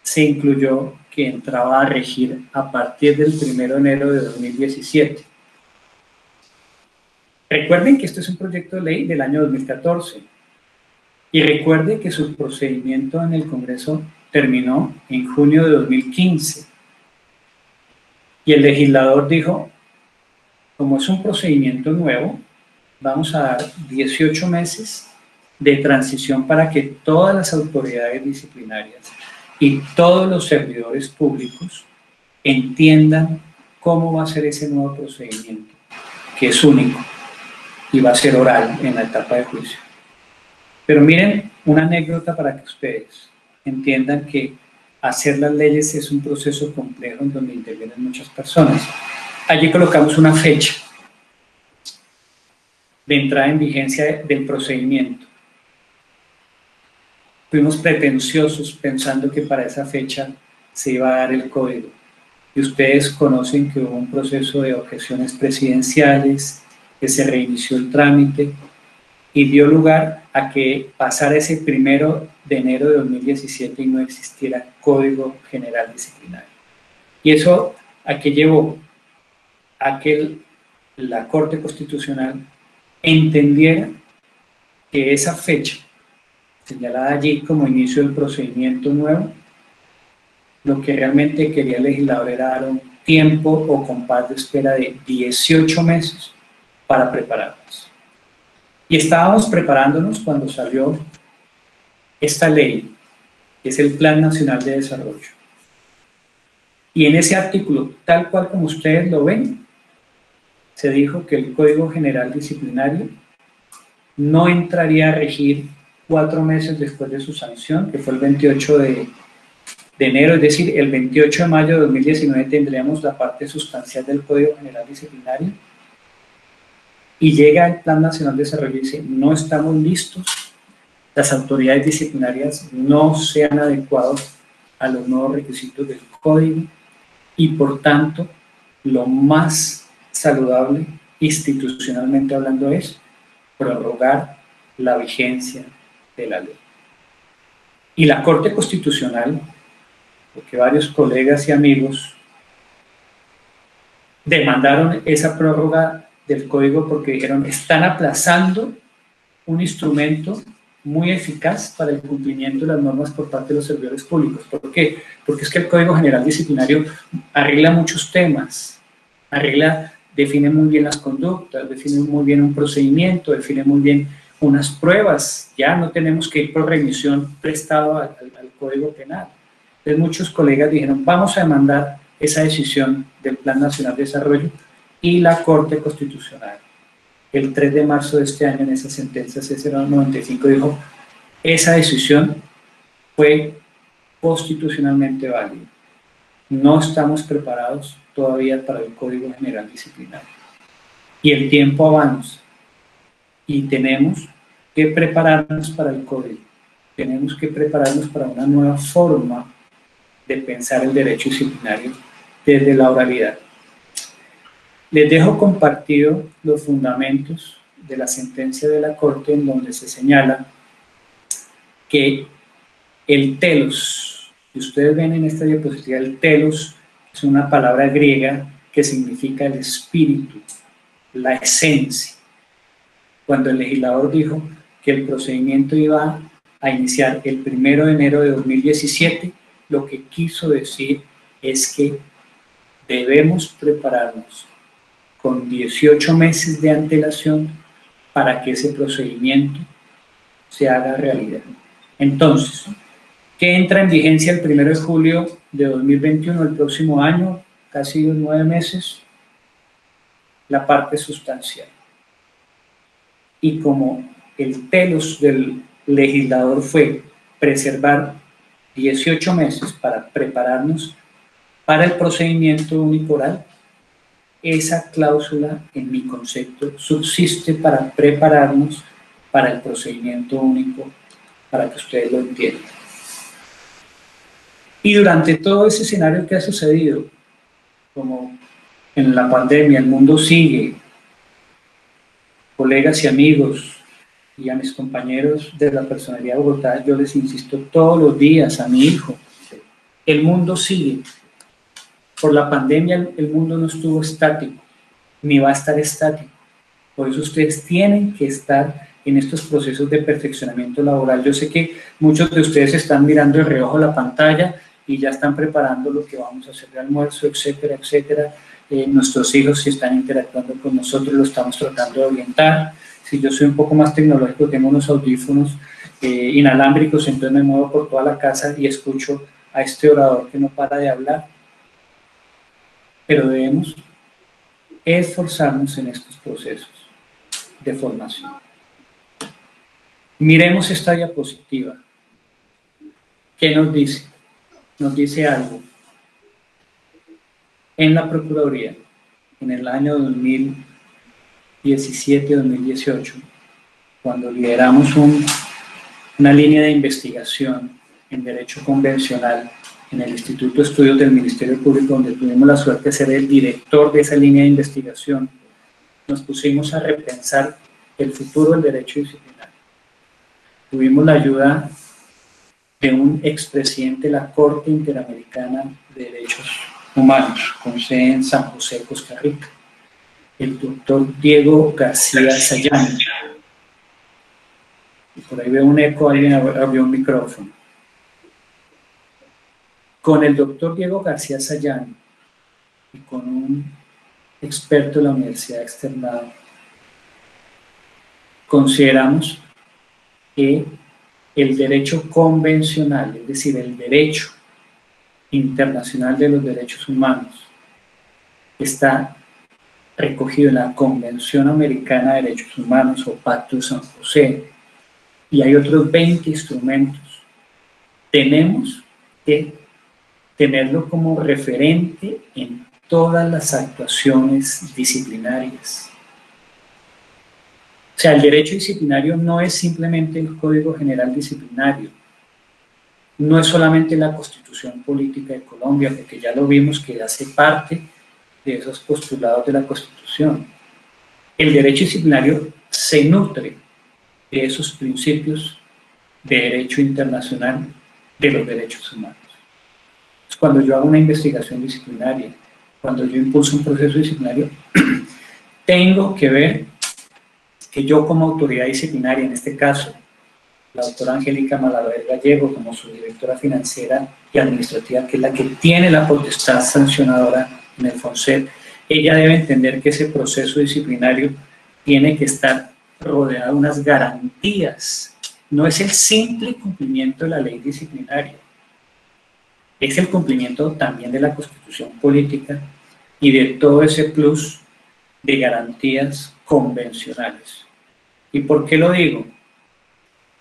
se incluyó que entraba a regir a partir del 1 de enero de 2017. Recuerden que esto es un proyecto de ley del año 2014 y recuerden que su procedimiento en el Congreso terminó en junio de 2015 y el legislador dijo, como es un procedimiento nuevo, vamos a dar 18 meses de transición para que todas las autoridades disciplinarias y todos los servidores públicos entiendan cómo va a ser ese nuevo procedimiento, que es único y va a ser oral en la etapa de juicio. Pero miren, una anécdota para que ustedes entiendan que hacer las leyes es un proceso complejo en donde intervienen muchas personas. Allí colocamos una fecha de entrada en vigencia del procedimiento. Fuimos pretenciosos pensando que para esa fecha se iba a dar el código. Y ustedes conocen que hubo un proceso de objeciones presidenciales, que se reinició el trámite y dio lugar a que pasara ese 1 de enero de 2017 y no existiera Código General Disciplinario. ¿Y eso a qué llevó? A que la Corte Constitucional entendiera que esa fecha, señalada allí como inicio del procedimiento nuevo, lo que realmente quería el legislador era dar un tiempo o compás de espera de 18 meses para prepararnos. Y estábamos preparándonos cuando salió esta ley, que es el Plan Nacional de Desarrollo. Y en ese artículo, tal cual como ustedes lo ven, se dijo que el Código General Disciplinario no entraría a regir 4 meses después de su sanción, que fue el 28 de enero, es decir, el 28 de mayo de 2019 tendríamos la parte sustancial del Código General Disciplinario, y llega el Plan Nacional de Desarrollo y dice, no estamos listos, las autoridades disciplinarias no se han adecuado a los nuevos requisitos del Código, y por tanto, lo más saludable, institucionalmente hablando, es prorrogar la vigencia de la ley. Y la Corte Constitucional, porque varios colegas y amigos demandaron esa prórroga del código porque dijeron, están aplazando un instrumento muy eficaz para el cumplimiento de las normas por parte de los servidores públicos. ¿Por qué? Porque es que el Código General Disciplinario arregla muchos temas, define muy bien las conductas, define muy bien un procedimiento, define muy bien unas pruebas, ya no tenemos que ir por remisión prestado al Código Penal. Entonces muchos colegas dijeron, vamos a demandar esa decisión del Plan Nacional de Desarrollo, y la Corte Constitucional, el 3 de marzo de este año, en esa sentencia C095, dijo, esa decisión fue constitucionalmente válida. No estamos preparados todavía para el Código General Disciplinario. Y el tiempo avanza, y tenemos que prepararnos para el Código. Tenemos que prepararnos para una nueva forma de pensar el derecho disciplinario desde la oralidad. Les dejo compartido los fundamentos de la sentencia de la Corte, en donde se señala que el telos, que ustedes ven en esta diapositiva, el telos es una palabra griega que significa el espíritu, la esencia. Cuando el legislador dijo que el procedimiento iba a iniciar el 1 de enero de 2017, lo que quiso decir es que debemos prepararnos con 18 meses de antelación para que ese procedimiento se haga realidad. Entonces, ¿qué entra en vigencia el 1 de julio de 2021, el próximo año? Casi 9 meses, la parte sustancial. Y como el telos del legislador fue preservar 18 meses para prepararnos para el procedimiento único oral, esa cláusula, en mi concepto, subsiste para prepararnos para el procedimiento único, para que ustedes lo entiendan. Y durante todo ese escenario que ha sucedido, como en la pandemia, el mundo sigue, colegas y amigos, y a mis compañeros de la Personería de Bogotá, yo les insisto todos los días, a mi hijo, el mundo sigue. Por la pandemia el mundo no estuvo estático, ni va a estar estático. Por eso ustedes tienen que estar en estos procesos de perfeccionamiento laboral. Yo sé que muchos de ustedes están mirando de reojo la pantalla y ya están preparando lo que vamos a hacer de almuerzo, etcétera, etcétera. Nuestros hijos, si están interactuando con nosotros, lo estamos tratando de orientar. Si yo soy un poco más tecnológico, tengo unos audífonos inalámbricos, entonces me muevo por toda la casa y escucho a este orador que no para de hablar. Pero debemos esforzarnos en estos procesos de formación. Miremos esta diapositiva. ¿Qué nos dice? Nos dice algo. En la Procuraduría, en el año 2017-2018, cuando lideramos una línea de investigación en Derecho Convencional en el Instituto de Estudios del Ministerio Público, donde tuvimos la suerte de ser el director de esa línea de investigación, nos pusimos a repensar el futuro del derecho disciplinario. Tuvimos la ayuda de un expresidente de la Corte Interamericana de Derechos Humanos, con sede en San José, Costa Rica, el doctor Diego García Sayán. Y por ahí veo un eco, alguien abrió un micrófono. Con el doctor Diego García Sayán y con un experto de la Universidad Externado, consideramos que el derecho convencional, es decir, el derecho internacional de los derechos humanos, está recogido en la Convención Americana de Derechos Humanos o Pacto de San José, y hay otros 20 instrumentos. Tenemos que tenerlo como referente en todas las actuaciones disciplinarias. O sea, el derecho disciplinario no es simplemente el Código General Disciplinario, no es solamente la Constitución Política de Colombia, porque ya lo vimos que hace parte de esos postulados de la Constitución. El derecho disciplinario se nutre de esos principios de derecho internacional de los derechos humanos. Cuando yo hago una investigación disciplinaria, cuando yo impulso un proceso disciplinario, tengo que ver que yo como autoridad disciplinaria, en este caso, la doctora Angélica Malaver Gallego, como su directora financiera y administrativa, que es la que tiene la potestad sancionadora en el FONSET, ella debe entender que ese proceso disciplinario tiene que estar rodeado de unas garantías. No es el simple cumplimiento de la ley disciplinaria, es el cumplimiento también de la Constitución Política y de todo ese plus de garantías convencionales. ¿Y por qué lo digo?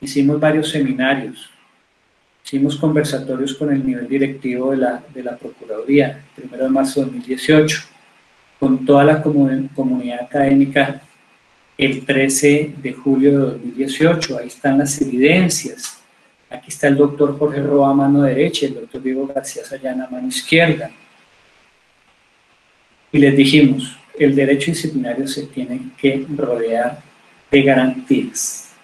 Hicimos varios seminarios, hicimos conversatorios con el nivel directivo de la Procuraduría, el 1 de marzo de 2018, con toda la comunidad académica el 13 de julio de 2018, ahí están las evidencias. Aquí está el doctor Jorge Roa a mano derecha, el doctor Diego García Sayán a mano izquierda. Y les dijimos, el derecho disciplinario se tiene que rodear de garantías.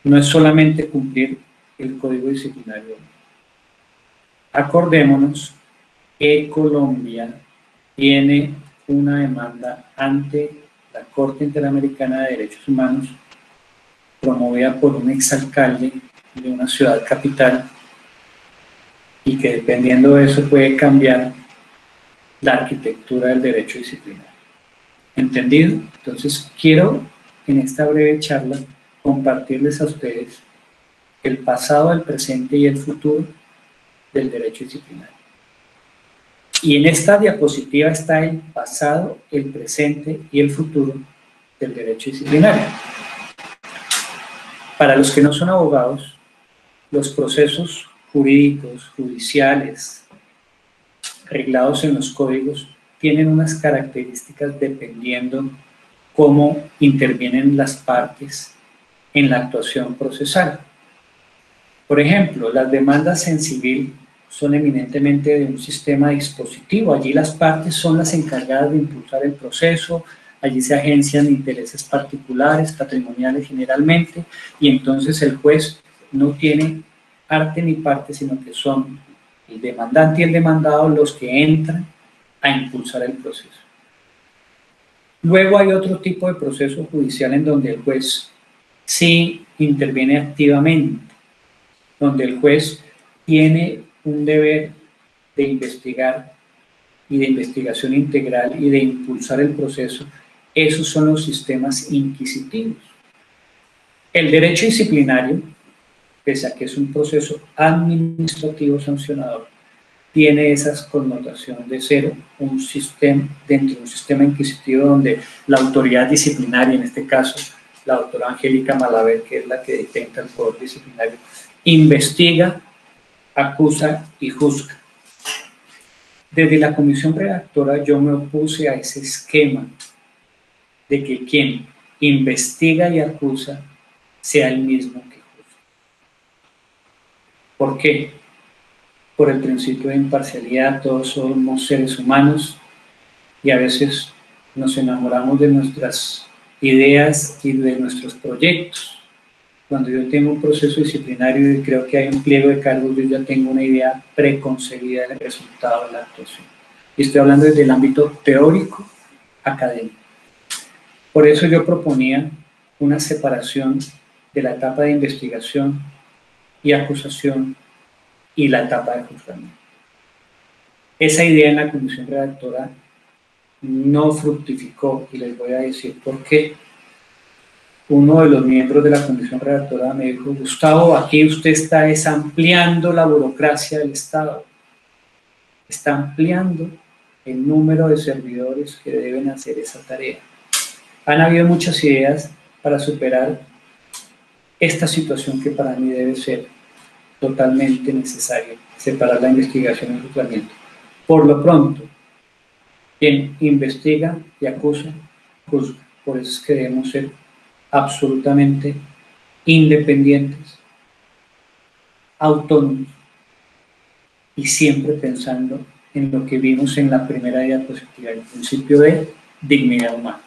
No es solamente cumplir el código disciplinario. Acordémonos que Colombia tiene una demanda ante la Corte Interamericana de Derechos Humanos promovida por un exalcalde de una ciudad capital y que dependiendo de eso puede cambiar la arquitectura del derecho disciplinario. ¿Entendido? Entonces quiero en esta breve charla compartirles a ustedes el pasado, el presente y el futuro del derecho disciplinario. Y en esta diapositiva está el pasado, el presente y el futuro del derecho disciplinario. Para los que no son abogados, los procesos jurídicos, judiciales, reglados en los códigos, tienen unas características dependiendo cómo intervienen las partes en la actuación procesal. Por ejemplo, las demandas en civil son eminentemente de un sistema dispositivo. Allí las partes son las encargadas de impulsar el proceso, allí se agencian intereses particulares, patrimoniales generalmente, y entonces el juez no tiene parte ni parte, sino que son el demandante y el demandado los que entran a impulsar el proceso. Luego hay otro tipo de proceso judicial en donde el juez sí interviene activamente, donde el juez tiene un deber de investigar y de investigación integral y de impulsar el proceso. Esos son los sistemas inquisitivos. El derecho disciplinario, pese a que es un proceso administrativo sancionador, tiene esas connotaciones de ser un sistema, dentro de un sistema inquisitivo donde la autoridad disciplinaria, en este caso la doctora Angélica Malaver, que es la que detenta el poder disciplinario, investiga, acusa y juzga. Desde la comisión redactora yo me opuse a ese esquema de que quien investiga y acusa sea el mismo que juzga. ¿Por qué? Por el principio de imparcialidad. Todos somos seres humanos y a veces nos enamoramos de nuestras ideas y de nuestros proyectos. Cuando yo tengo un proceso disciplinario y creo que hay un pliego de cargos, yo ya tengo una idea preconcebida del resultado de la actuación. Y estoy hablando desde el ámbito teórico, académico. Por eso yo proponía una separación de la etapa de investigación y acusación y la etapa de juzgamiento. Esa idea en la comisión redactora no fructificó, y les voy a decir por qué. Uno de los miembros de la comisión redactora me dijo: Gustavo, aquí usted está ampliando la burocracia del Estado, está ampliando el número de servidores que deben hacer esa tarea. Han habido muchas ideas para superar esta situación que para mí debe ser totalmente necesaria, separar la investigación y el juzgamiento. Por lo pronto, quien investiga y acusa, juzga. Por eso es que debemos ser absolutamente independientes, autónomos y siempre pensando en lo que vimos en la primera diapositiva, el principio de dignidad humana.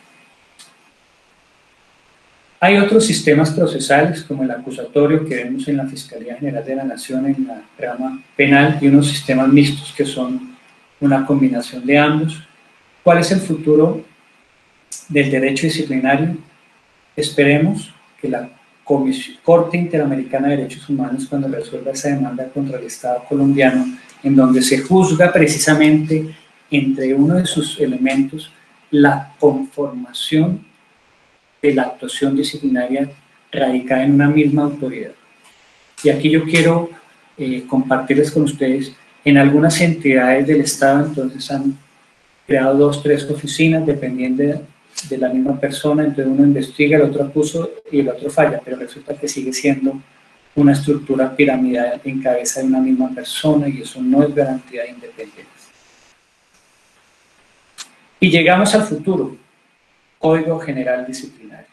Hay otros sistemas procesales como el acusatorio que vemos en la Fiscalía General de la Nación en la rama penal y unos sistemas mixtos que son una combinación de ambos. ¿Cuál es el futuro del derecho disciplinario? Esperemos que la Corte Interamericana de Derechos Humanos, cuando resuelva esa demanda contra el Estado colombiano, en donde se juzga precisamente entre uno de sus elementos la conformación de la actuación disciplinaria radicada en una misma autoridad. Y aquí yo quiero compartirles con ustedes, en algunas entidades del Estado entonces han creado 2 o 3 oficinas dependiendo de la misma persona, entonces uno investiga, el otro acusa y el otro falla, pero resulta que sigue siendo una estructura piramidal en cabeza de una misma persona y eso no es garantía de independencia. Y llegamos al futuro, Código General Disciplinario.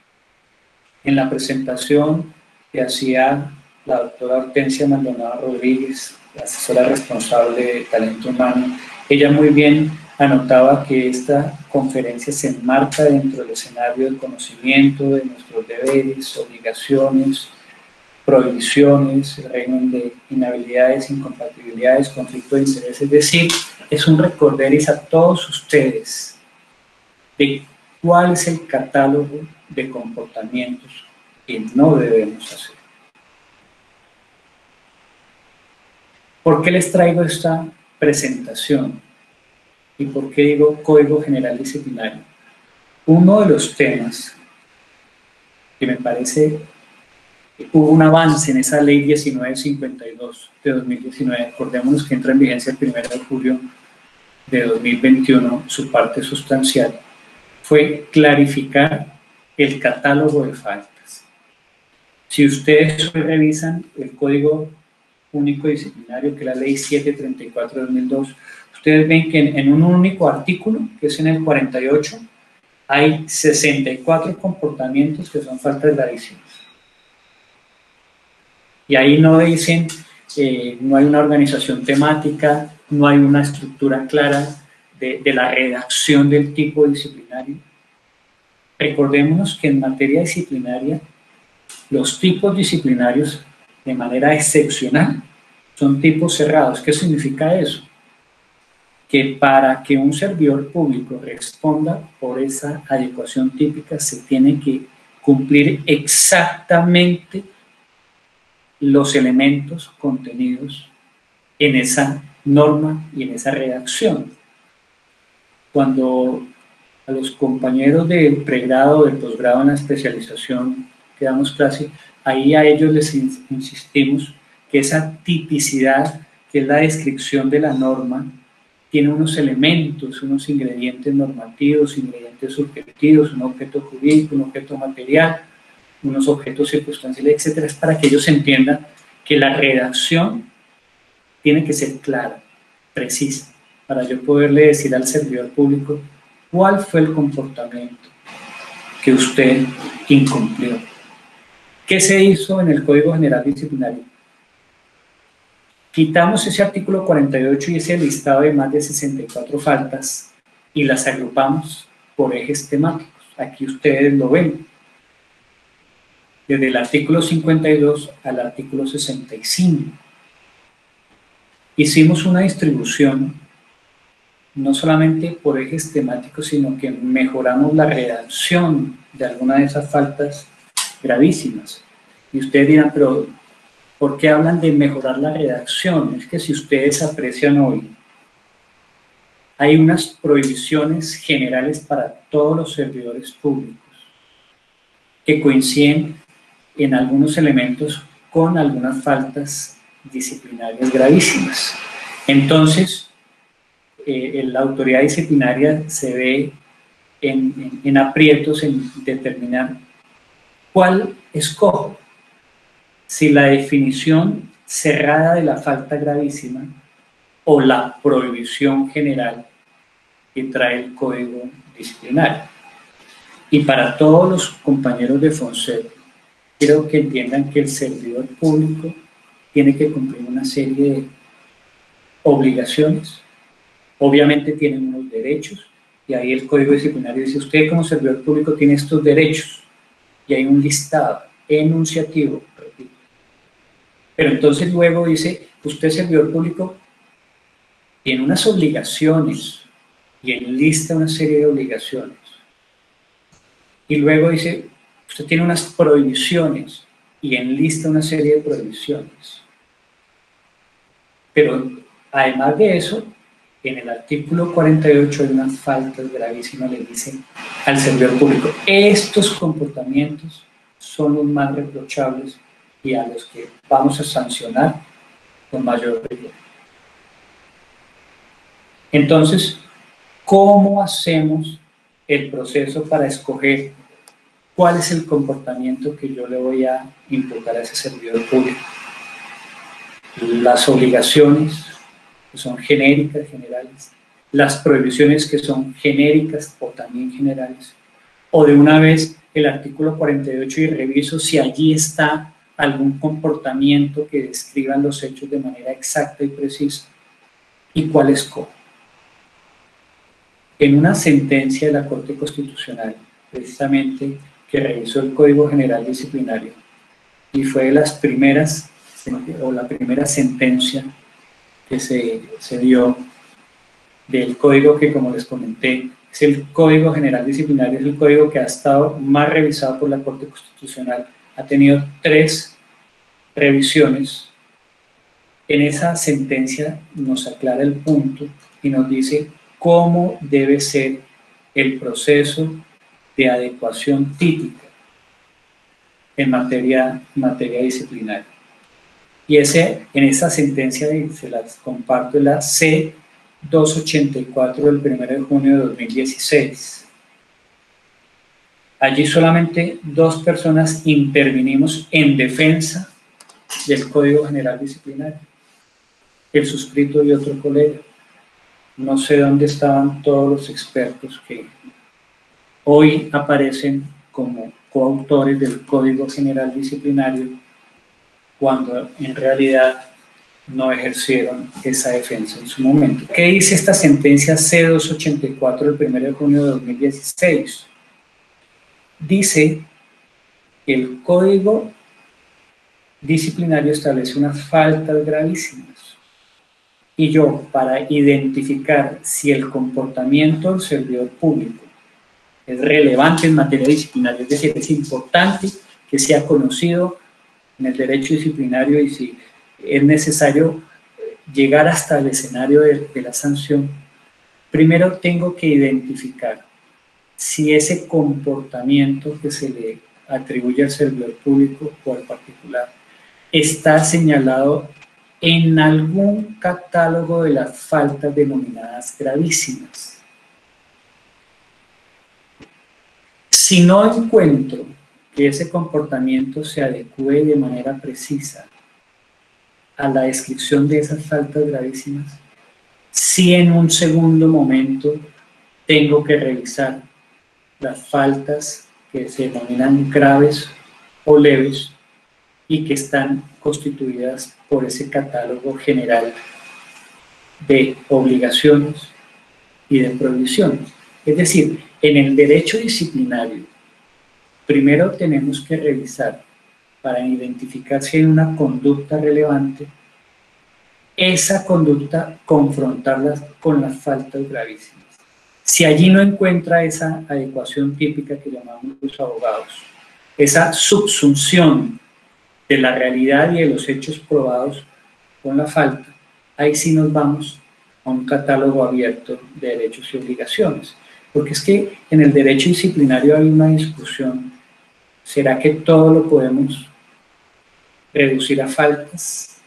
En la presentación que hacía la doctora Hortensia Maldonado Rodríguez, la asesora responsable de talento humano, ella muy bien anotaba que esta conferencia se enmarca dentro del escenario del conocimiento de nuestros deberes, obligaciones, prohibiciones, el régimen de inhabilidades, incompatibilidades, conflicto de intereses, es decir, es un recorderis a todos ustedes de cuál es el catálogo de comportamientos que no debemos hacer. ¿Por qué les traigo esta presentación? ¿Y por qué digo Código General Disciplinario? Uno de los temas que me parece que hubo un avance en esa ley 1952 de 2019, acordémonos que entra en vigencia el 1 de julio de 2021, su parte sustancial, fue clarificar el catálogo de faltas. Si ustedes revisan el Código Único Disciplinario, que es la Ley 734 de 2002, ustedes ven que en un único artículo, que es en el 48, hay 64 comportamientos que son faltas gravísimas. Y ahí no dicen, no hay una organización temática, no hay una estructura clara de la redacción del tipo disciplinario. Recordémonos que en materia disciplinaria, los tipos disciplinarios, de manera excepcional, son tipos cerrados. ¿Qué significa eso? Que para que un servidor público responda por esa adecuación típica se tiene que cumplir exactamente los elementos contenidos en esa norma y en esa redacción. Cuando a los compañeros de pregrado o de posgrado en la especialización que damos clase, ahí a ellos les insistimos que esa tipicidad que es la descripción de la norma, tiene unos elementos, unos ingredientes normativos, ingredientes subjetivos, un objeto jurídico, un objeto material, unos objetos circunstanciales, etcétera. Es para que ellos entiendan que la redacción tiene que ser clara, precisa, para yo poderle decir al servidor público cuál fue el comportamiento que usted incumplió. ¿Qué se hizo en el Código General Disciplinario? Quitamos ese artículo 48 y ese listado de más de 64 faltas y las agrupamos por ejes temáticos. Aquí ustedes lo ven. Desde el artículo 52 al artículo 65. Hicimos una distribución no solamente por ejes temáticos, sino que mejoramos la redacción de alguna de esas faltas gravísimas. Y ustedes dirán, pero ¿por qué hablan de mejorar la redacción? Es que si ustedes aprecian hoy, hay unas prohibiciones generales para todos los servidores públicos que coinciden en algunos elementos con algunas faltas disciplinarias gravísimas. Entonces, la autoridad disciplinaria se ve en aprietos en determinar cuál escojo. Si la definición cerrada de la falta gravísima o la prohibición general que trae el Código Disciplinario. Y para todos los compañeros de FONSET, quiero que entiendan que el servidor público tiene que cumplir una serie de obligaciones. Obviamente tienen unos derechos, y ahí el Código Disciplinario dice, usted como servidor público tiene estos derechos, y hay un listado enunciativo, repito. Pero entonces luego dice, usted servidor público tiene unas obligaciones, y enlista una serie de obligaciones. Y luego dice, usted tiene unas prohibiciones, y enlista una serie de prohibiciones. Pero además de eso, en el artículo 48 hay unas faltas gravísimas, le dicen al servidor público, estos comportamientos son los más reprochables y a los que vamos a sancionar con mayor rigor. Entonces, ¿cómo hacemos el proceso para escoger cuál es el comportamiento que yo le voy a imputar a ese servidor público? Las obligaciones, que son genéricas, generales, las prohibiciones que son genéricas o también generales, o de una vez el artículo 48 y reviso si allí está algún comportamiento que describan los hechos de manera exacta y precisa, y cuál escojo. En una sentencia de la Corte Constitucional, precisamente, que revisó el Código General Disciplinario, y fue de las primeras, o la primera sentencia que se dio del código que, como les comenté, es el Código General Disciplinario, es el código que ha estado más revisado por la Corte Constitucional, ha tenido 3 revisiones. En esa sentencia nos aclara el punto y nos dice cómo debe ser el proceso de adecuación típica en materia disciplinaria. Y en esa sentencia, se las comparto, la C-284 del 1 de junio de 2016. Allí solamente 2 personas intervinimos en defensa del Código General Disciplinario, el suscrito y otro colega. No sé dónde estaban todos los expertos que hoy aparecen como coautores del Código General Disciplinario, cuando en realidad no ejercieron esa defensa en su momento. ¿Qué dice esta sentencia C-284 del 1 de junio de 2016? Dice que el Código Disciplinario establece unas faltas gravísimas, y yo, para identificar si el comportamiento del servidor público es relevante en materia disciplinaria, es decir, es importante que sea conocido en el derecho disciplinario y si es necesario llegar hasta el escenario de la sanción, primero tengo que identificar si ese comportamiento que se le atribuye al servidor público o al particular está señalado en algún catálogo de las faltas denominadas gravísimas. Si no encuentro que ese comportamiento se adecue de manera precisa a la descripción de esas faltas gravísimas, sí en un segundo momento tengo que revisar las faltas que se denominan graves o leves y que están constituidas por ese catálogo general de obligaciones y de prohibiciones. Es decir, en el derecho disciplinario, primero tenemos que revisar para identificar si hay una conducta relevante, esa conducta confrontarla con las faltas gravísimas. Si allí no encuentra esa adecuación típica que llamamos los abogados, esa subsunción de la realidad y de los hechos probados con la falta, ahí sí nos vamos a un catálogo abierto de derechos y obligaciones. Porque es que en el derecho disciplinario hay una discusión, ¿será que todo lo podemos reducir a faltas?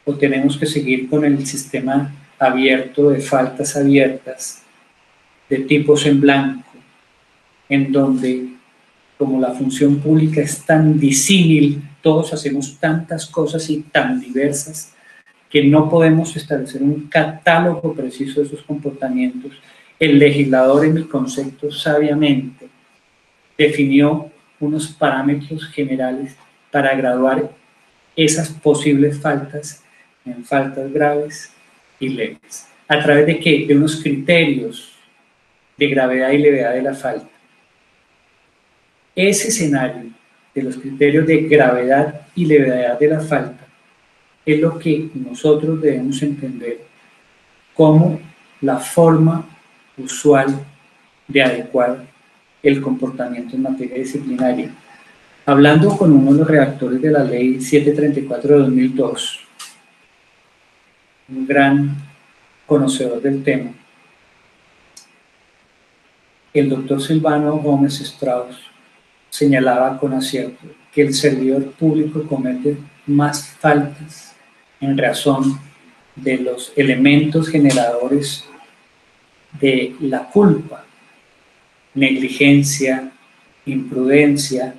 ¿O tenemos que seguir con el sistema abierto de faltas abiertas, de tipos en blanco, en donde, como la función pública es tan disímil, todos hacemos tantas cosas y tan diversas, que no podemos establecer un catálogo preciso de esos comportamientos? El legislador, en mi concepto, sabiamente definió unos parámetros generales para graduar esas posibles faltas en faltas graves y leves. ¿A través de qué? De unos criterios de gravedad y levedad de la falta. Ese escenario de los criterios de gravedad y levedad de la falta es lo que nosotros debemos entender como la forma usual de adecuar el comportamiento en materia disciplinaria. Hablando con uno de los redactores de la ley 734 de 2002, un gran conocedor del tema, el doctor Silvano Gómez Strauss señalaba con acierto que el servidor público comete más faltas en razón de los elementos generadores de la culpa: negligencia, imprudencia,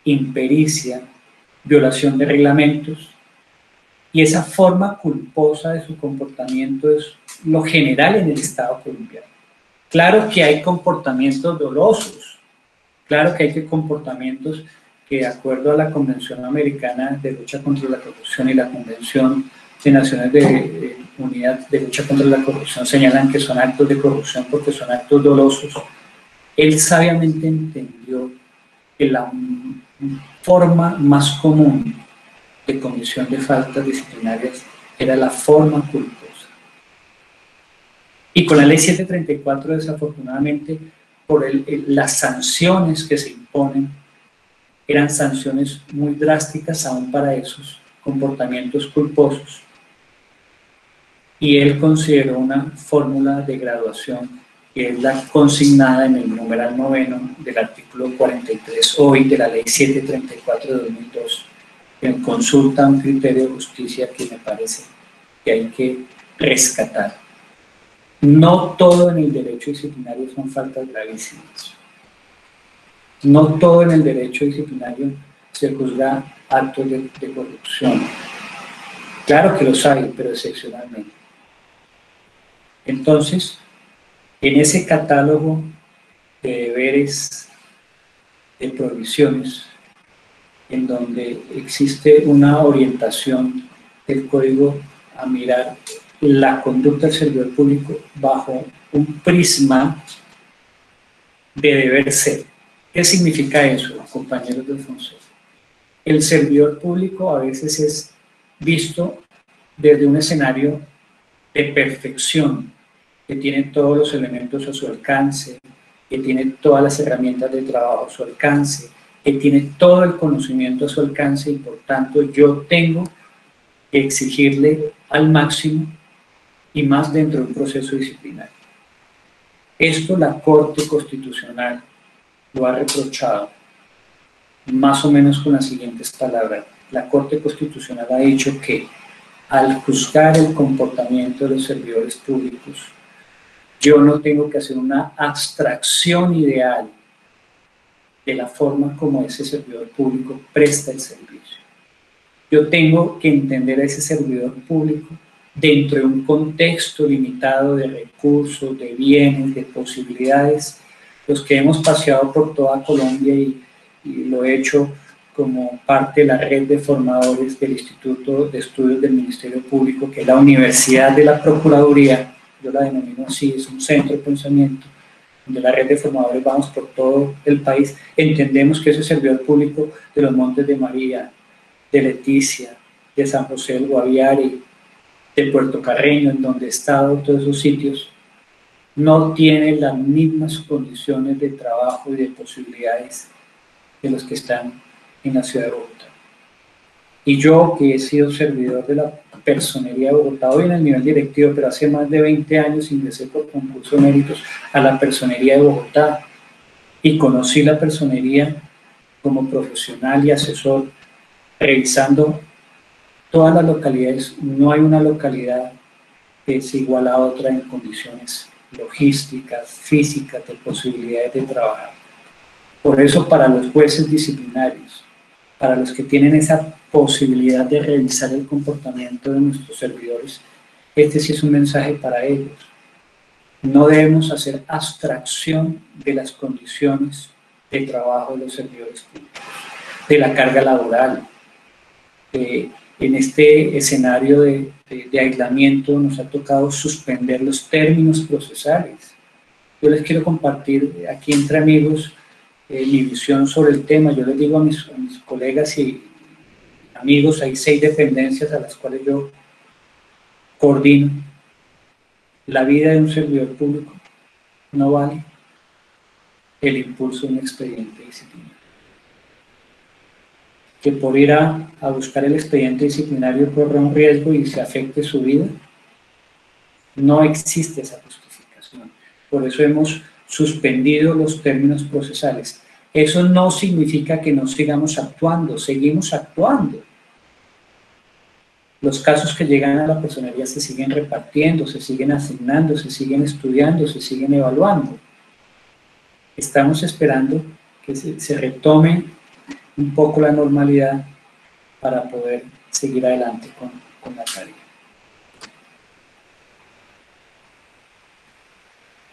impericia, violación de reglamentos, y esa forma culposa de su comportamiento es lo general en el Estado colombiano. Claro que hay comportamientos dolosos, claro que hay comportamientos que, de acuerdo a la Convención Americana de Lucha contra la Corrupción y la Convención de Naciones de Unidad de Lucha contra la Corrupción, señalan que son actos de corrupción porque son actos dolosos. Él sabiamente entendió que la forma más común de comisión de faltas disciplinarias era la forma culposa. Y con la ley 734, desafortunadamente, por las sanciones que se imponen, eran sanciones muy drásticas aún para esos comportamientos culposos. Y él consideró una fórmula de graduación que es la consignada en el numeral 9 del artículo 43 hoy de la ley 734 de 2002, que consulta un criterio de justicia que me parece que hay que rescatar. No todo en el derecho disciplinario son faltas gravísimas. No todo en el derecho disciplinario se juzga actos de corrupción. Claro que los hay, pero excepcionalmente. Entonces, en ese catálogo de deberes, de prohibiciones, en donde existe una orientación del código a mirar la conducta del servidor público bajo un prisma de deber ser. ¿Qué significa eso, compañeros del Fonseca? El servidor público a veces es visto desde un escenario de perfección, que tiene todos los elementos a su alcance, que tiene todas las herramientas de trabajo a su alcance, que tiene todo el conocimiento a su alcance, y por tanto yo tengo que exigirle al máximo y más dentro de un proceso disciplinario. Esto la Corte Constitucional lo ha reprochado más o menos con las siguientes palabras. La Corte Constitucional ha dicho que al juzgar el comportamiento de los servidores públicos, yo no tengo que hacer una abstracción ideal de la forma como ese servidor público presta el servicio. Yo tengo que entender a ese servidor público dentro de un contexto limitado de recursos, de bienes, de posibilidades. Los que hemos paseado por toda Colombia y lo he hecho como parte de la red de formadores del Instituto de Estudios del Ministerio Público, que es la Universidad de la Procuraduría, yo la denomino así, es un centro de pensamiento, donde la red de formadores vamos por todo el país, entendemos que ese servidor público de los Montes de María, de Leticia, de San José del Guaviare, de Puerto Carreño, en donde he estado, todos esos sitios, no tiene las mismas condiciones de trabajo y de posibilidades de los que están en la ciudad de Bogotá. Y yo, que he sido servidor de la personería de Bogotá, hoy en el nivel directivo, pero hace más de 20 años ingresé por concurso de méritos a la personería de Bogotá y conocí la personería como profesional y asesor, revisando todas las localidades. No hay una localidad que es igual a otra en condiciones logísticas, físicas, de posibilidades de trabajar. Por eso, para los jueces disciplinarios, para los que tienen esa posibilidad de revisar el comportamiento de nuestros servidores, este sí es un mensaje para ellos. No debemos hacer abstracción de las condiciones de trabajo de los servidores públicos, de la carga laboral. En este escenario de aislamiento nos ha tocado suspender los términos procesales. Yo les quiero compartir aquí entre amigos mi visión sobre el tema. Yo les digo a mis colegas y amigos, hay 6 dependencias a las cuales yo coordino. La vida de un servidor público no vale el impulso de un expediente disciplinario. Que por ir a buscar el expediente disciplinario corra un riesgo y se afecte su vida, no existe esa justificación. Por eso hemos suspendido los términos procesales. Eso no significa que no sigamos actuando, seguimos actuando. Los casos que llegan a la personería se siguen repartiendo, se siguen asignando, se siguen estudiando, se siguen evaluando. Estamos esperando que se retome un poco la normalidad para poder seguir adelante con la tarea.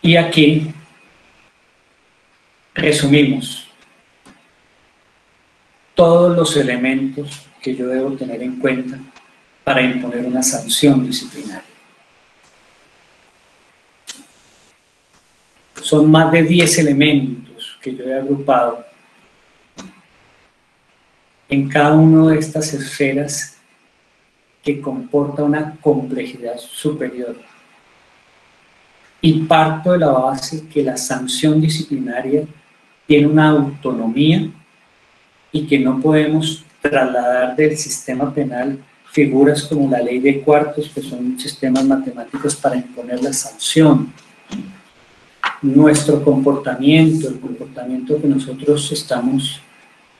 Y aquí resumimos todos los elementos que yo debo tener en cuenta para imponer una sanción disciplinaria. Son más de 10 elementos que yo he agrupado en cada una de estas esferas que comporta una complejidad superior. Y parto de la base que la sanción disciplinaria tiene una autonomía y que no podemos trasladar del sistema penal figuras como la ley de cuartos, que son sistemas matemáticos para imponer la sanción. Nuestro comportamiento, el comportamiento que nosotros estamos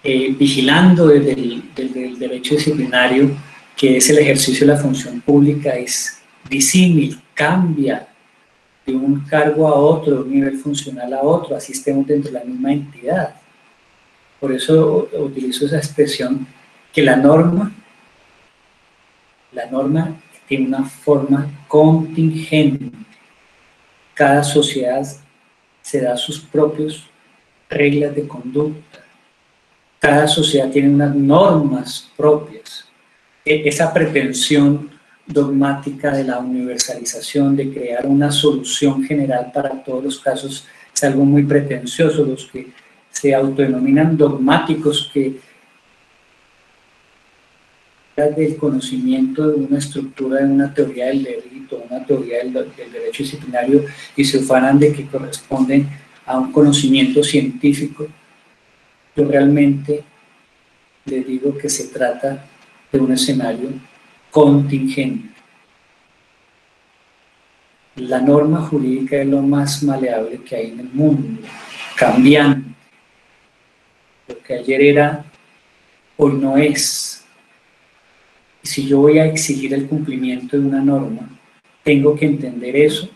vigilando desde el derecho disciplinario, que es el ejercicio de la función pública, es disímil, cambia de un cargo a otro, de un nivel funcional a otro, así estemos dentro de la misma entidad. Por eso utilizo esa expresión, que la norma tiene una forma contingente. Cada sociedad se da sus propias reglas de conducta. Cada sociedad tiene unas normas propias. Esa pretensión dogmática de la universalización, de crear una solución general para todos los casos, es algo muy pretencioso. Los que se autodenominan dogmáticos, que del conocimiento de una estructura, de una teoría del delito, una teoría del derecho disciplinario, y se ufanan de que corresponden a un conocimiento científico. Yo realmente les digo que se trata de un escenario contingente. La norma jurídica es lo más maleable que hay en el mundo, cambiante. Lo que ayer era, hoy no es. Y si yo voy a exigir el cumplimiento de una norma, tengo que entender eso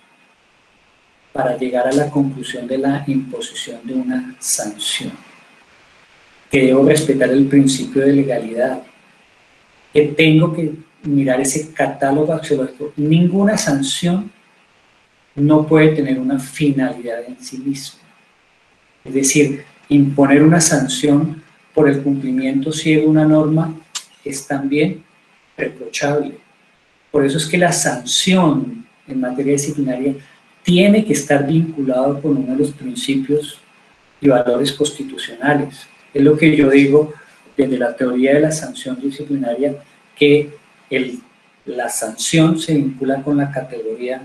para llegar a la conclusión de la imposición de una sanción. Que debo respetar el principio de legalidad, que tengo que mirar ese catálogo axiológico. Ninguna sanción no puede tener una finalidad en sí misma. Es decir, imponer una sanción por el cumplimiento ciego de una norma es también reprochable. Por eso es que la sanción en materia disciplinaria tiene que estar vinculado con uno de los principios y valores constitucionales. Es lo que yo digo desde la teoría de la sanción disciplinaria, que la sanción se vincula con la categoría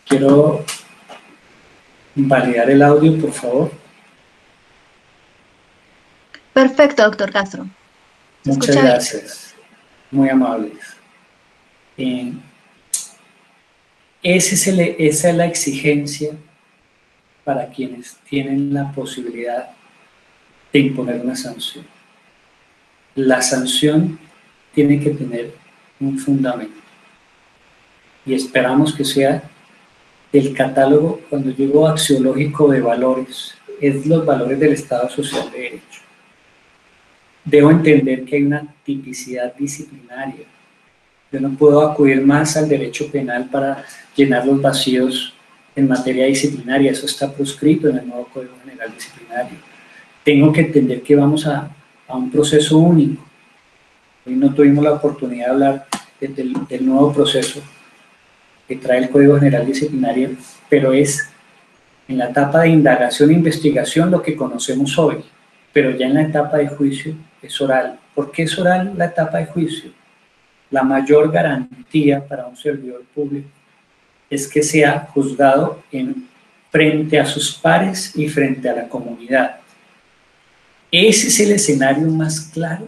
Quiero validar el audio, por favor. Perfecto, doctor Castro. Muchas gracias. Muy amables. Esa es la exigencia para quienes tienen la posibilidad de imponer una sanción. La sanción tiene que tener un fundamento y esperamos que sea el catálogo, cuando digo axiológico de valores, es los valores del Estado Social de Derecho. Debo entender que hay una tipicidad disciplinaria. Yo no puedo acudir más al derecho penal para llenar los vacíos en materia disciplinaria, eso está proscrito en el nuevo Código General Disciplinario. Tengo que entender que vamos a un proceso único. Hoy no tuvimos la oportunidad de hablar del nuevo proceso que trae el Código General Disciplinario, pero es en la etapa de indagación e investigación lo que conocemos hoy, pero ya en la etapa de juicio es oral. ¿Por qué es oral la etapa de juicio? La mayor garantía para un servidor público es que sea juzgado frente a sus pares y frente a la comunidad. Ese es el escenario más claro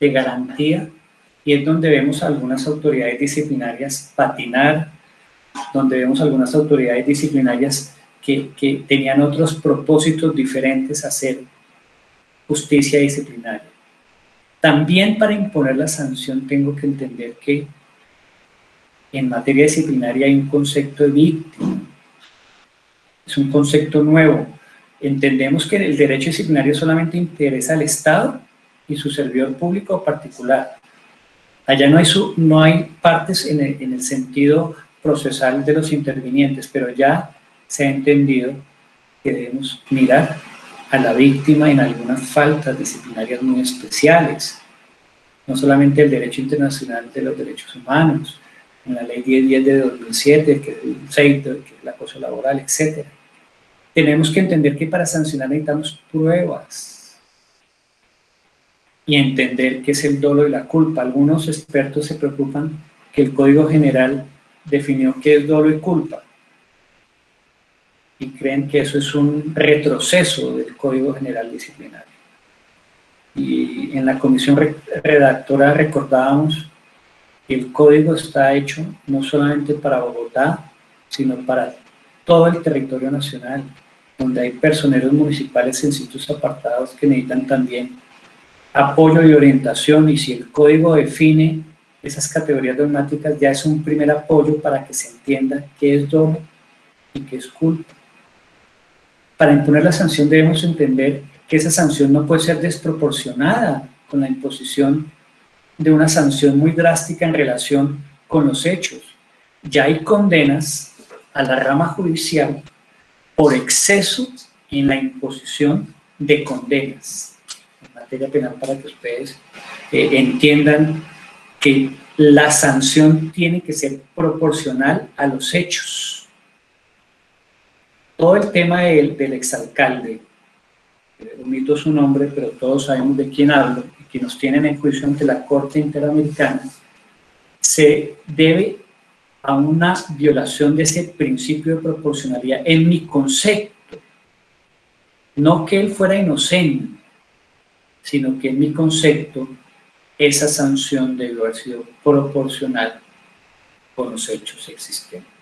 de garantía y es donde vemos a algunas autoridades disciplinarias patinar, donde vemos a algunas autoridades disciplinarias que tenían otros propósitos diferentes a hacer justicia disciplinaria. También para imponer la sanción tengo que entender que en materia disciplinaria hay un concepto de víctima. Es un concepto nuevo. Entendemos que el derecho disciplinario solamente interesa al Estado y su servidor público o particular. Allá no hay partes en el sentido procesal de los intervinientes, pero ya se ha entendido que debemos mirar a la víctima en algunas faltas disciplinarias muy especiales. No solamente el derecho internacional de los derechos humanos, en la ley 1010 de 2007, que es el CEITO, que es el acoso laboral, etc. Tenemos que entender que para sancionar necesitamos pruebas y entender qué es el dolo y la culpa. Algunos expertos se preocupan que el Código General definió qué es dolo y culpa y creen que eso es un retroceso del Código General Disciplinario. Y en la comisión redactora recordábamos que el código está hecho no solamente para Bogotá, sino para todo el territorio nacional, donde hay personeros municipales en sitios apartados que necesitan también apoyo y orientación, y si el código define esas categorías dogmáticas, ya es un primer apoyo para que se entienda qué es dolo y qué es culpa. Para imponer la sanción debemos entender que esa sanción no puede ser desproporcionada con la imposición de una sanción muy drástica en relación con los hechos. Ya hay condenas a la rama judicial por exceso en la imposición de condenas en materia penal, para que ustedes entiendan que la sanción tiene que ser proporcional a los hechos. Todo el tema del exalcalde, omito su nombre, pero todos sabemos de quién hablo, y que nos tienen en juicio ante la Corte Interamericana, se debe a una violación de ese principio de proporcionalidad en mi concepto. No que él fuera inocente, sino que en mi concepto esa sanción debió haber sido proporcional con los hechos existentes.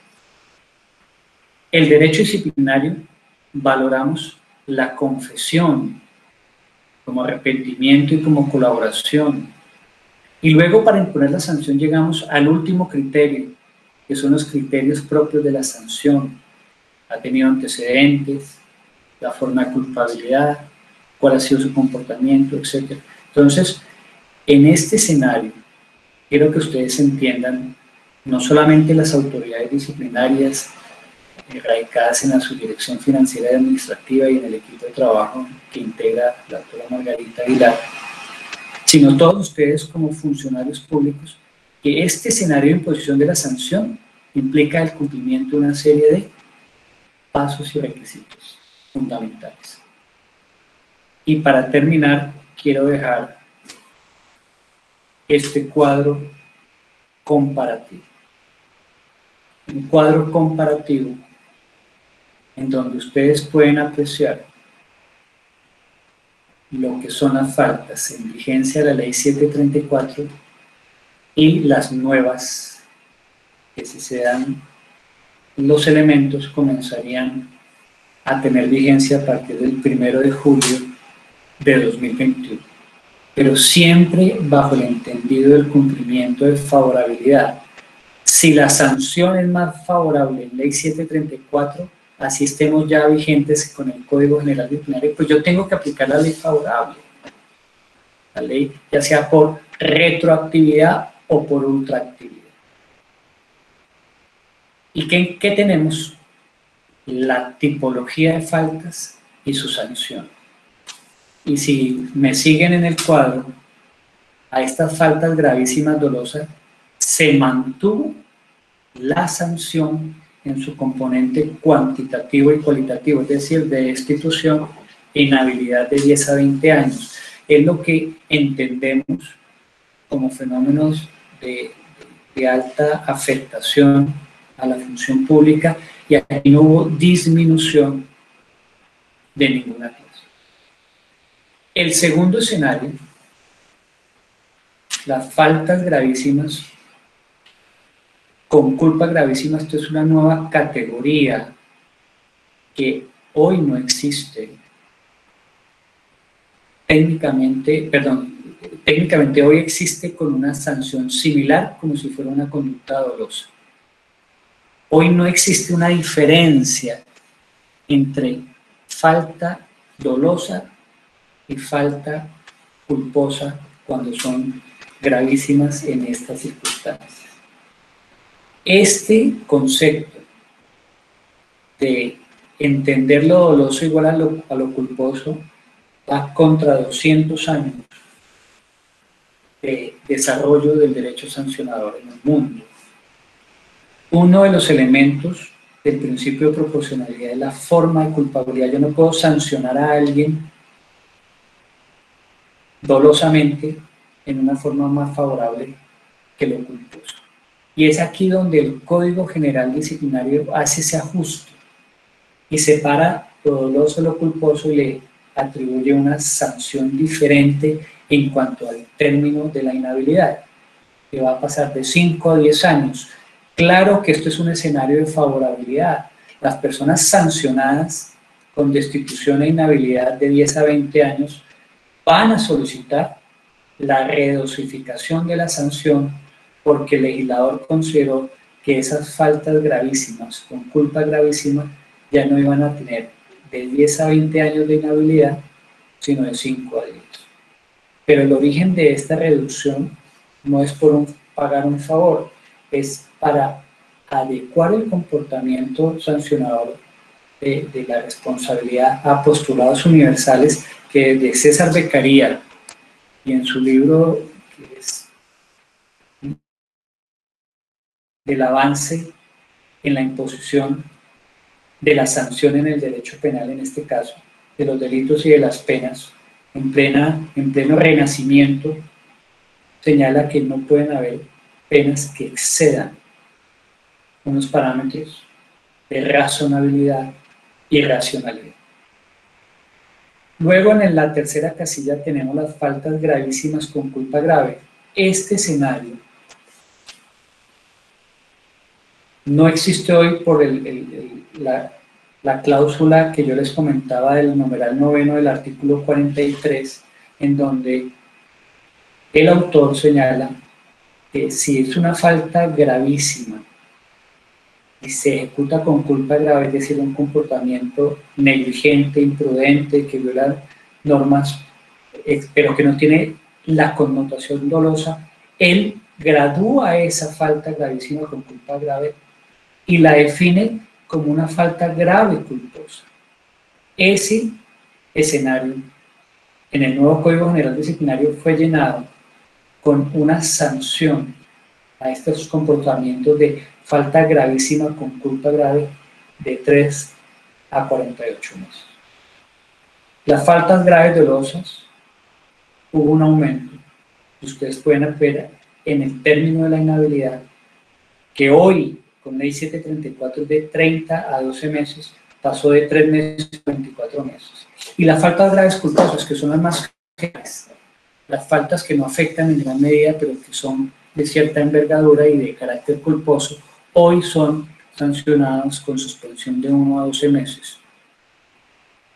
El derecho disciplinario valoramos la confesión como arrepentimiento y como colaboración. Y luego, para imponer la sanción, llegamos al último criterio, que son los criterios propios de la sanción. ¿Ha tenido antecedentes? ¿La forma de culpabilidad? ¿Cuál ha sido su comportamiento? Etcétera. Entonces, en este escenario, quiero que ustedes entiendan no solamente las autoridades disciplinarias radicadas en la Subdirección Financiera y Administrativa y en el equipo de trabajo que integra la doctora Margarita Aguilar, sino todos ustedes como funcionarios públicos, que este escenario de imposición de la sanción implica el cumplimiento de una serie de pasos y requisitos fundamentales. Y para terminar, quiero dejar este cuadro comparativo. Un cuadro comparativo en donde ustedes pueden apreciar lo que son las faltas en vigencia de la Ley 734 y las nuevas, que si se dan los elementos comenzarían a tener vigencia a partir del 1 de julio de 2021. Pero siempre bajo el entendido del cumplimiento de favorabilidad. Si la sanción es más favorable en Ley 734, así estemos ya vigentes con el Código General Disciplinario, pues yo tengo que aplicar la ley favorable. La ley, ya sea por retroactividad o por ultraactividad. ¿Y qué tenemos? La tipología de faltas y su sanción. Y si me siguen en el cuadro, a estas faltas gravísimas dolosas se mantuvo la sanción en su componente cuantitativo y cualitativo, es decir, de destitución e inhabilidad de 10 a 20 años. Es lo que entendemos como fenómenos de alta afectación a la función pública, y aquí no hubo disminución de ninguna clase. El segundo escenario, las faltas gravísimas con culpa gravísima. Esto es una nueva categoría que hoy no existe. Técnicamente hoy existe con una sanción similar, como si fuera una conducta dolosa. Hoy no existe una diferencia entre falta dolosa y falta culposa cuando son gravísimas en estas circunstancias. Este concepto de entender lo doloso igual a lo culposo va contra 200 años de desarrollo del derecho sancionador en el mundo. Uno de los elementos del principio de proporcionalidad es la forma de culpabilidad. Yo no puedo sancionar a alguien dolosamente en una forma más favorable que lo culposo. Y es aquí donde el Código General Disciplinario hace ese ajuste y separa lo doloso de lo culposo y le atribuye una sanción diferente en cuanto al término de la inhabilidad, que va a pasar de 5 a 10 años. Claro que esto es un escenario de favorabilidad. Las personas sancionadas con destitución e inhabilidad de 10 a 20 años van a solicitar la redosificación de la sanción porque el legislador consideró que esas faltas gravísimas, con culpa gravísima, ya no iban a tener de 10 a 20 años de inhabilidad, sino de 5 a 10. Pero el origen de esta reducción no es por pagar un favor, es para adecuar el comportamiento sancionador de la responsabilidad a postulados universales que de César Beccaria, y en su libro que es del avance en la imposición de la sanción en el derecho penal, en este caso, de los delitos y de las penas, en pleno renacimiento, señala que no pueden haber penas que excedan unos parámetros de razonabilidad y racionalidad. Luego, en la tercera casilla tenemos las faltas gravísimas con culpa grave. Este escenario no existe hoy por la cláusula que yo les comentaba del numeral 9 del artículo 43, en donde el autor señala que si es una falta gravísima y se ejecuta con culpa grave, es decir, un comportamiento negligente, imprudente, que viola normas, pero que no tiene la connotación dolosa, él gradúa esa falta gravísima con culpa grave y la define como una falta grave culposa. Ese escenario en el nuevo Código General Disciplinario fue llenado con una sanción a estos comportamientos de falta gravísima con culpa grave de 3 a 48 meses. Las faltas graves dolosas, hubo un aumento. Ustedes pueden ver en el término de la inhabilidad que hoy, con ley 734, de 30 a 12 meses, pasó de 3 meses a 24 meses. Y las faltas graves culposas, que son las más graves, las faltas que no afectan en gran medida, pero que son de cierta envergadura y de carácter culposo, hoy son sancionadas con suspensión de 1 a 12 meses.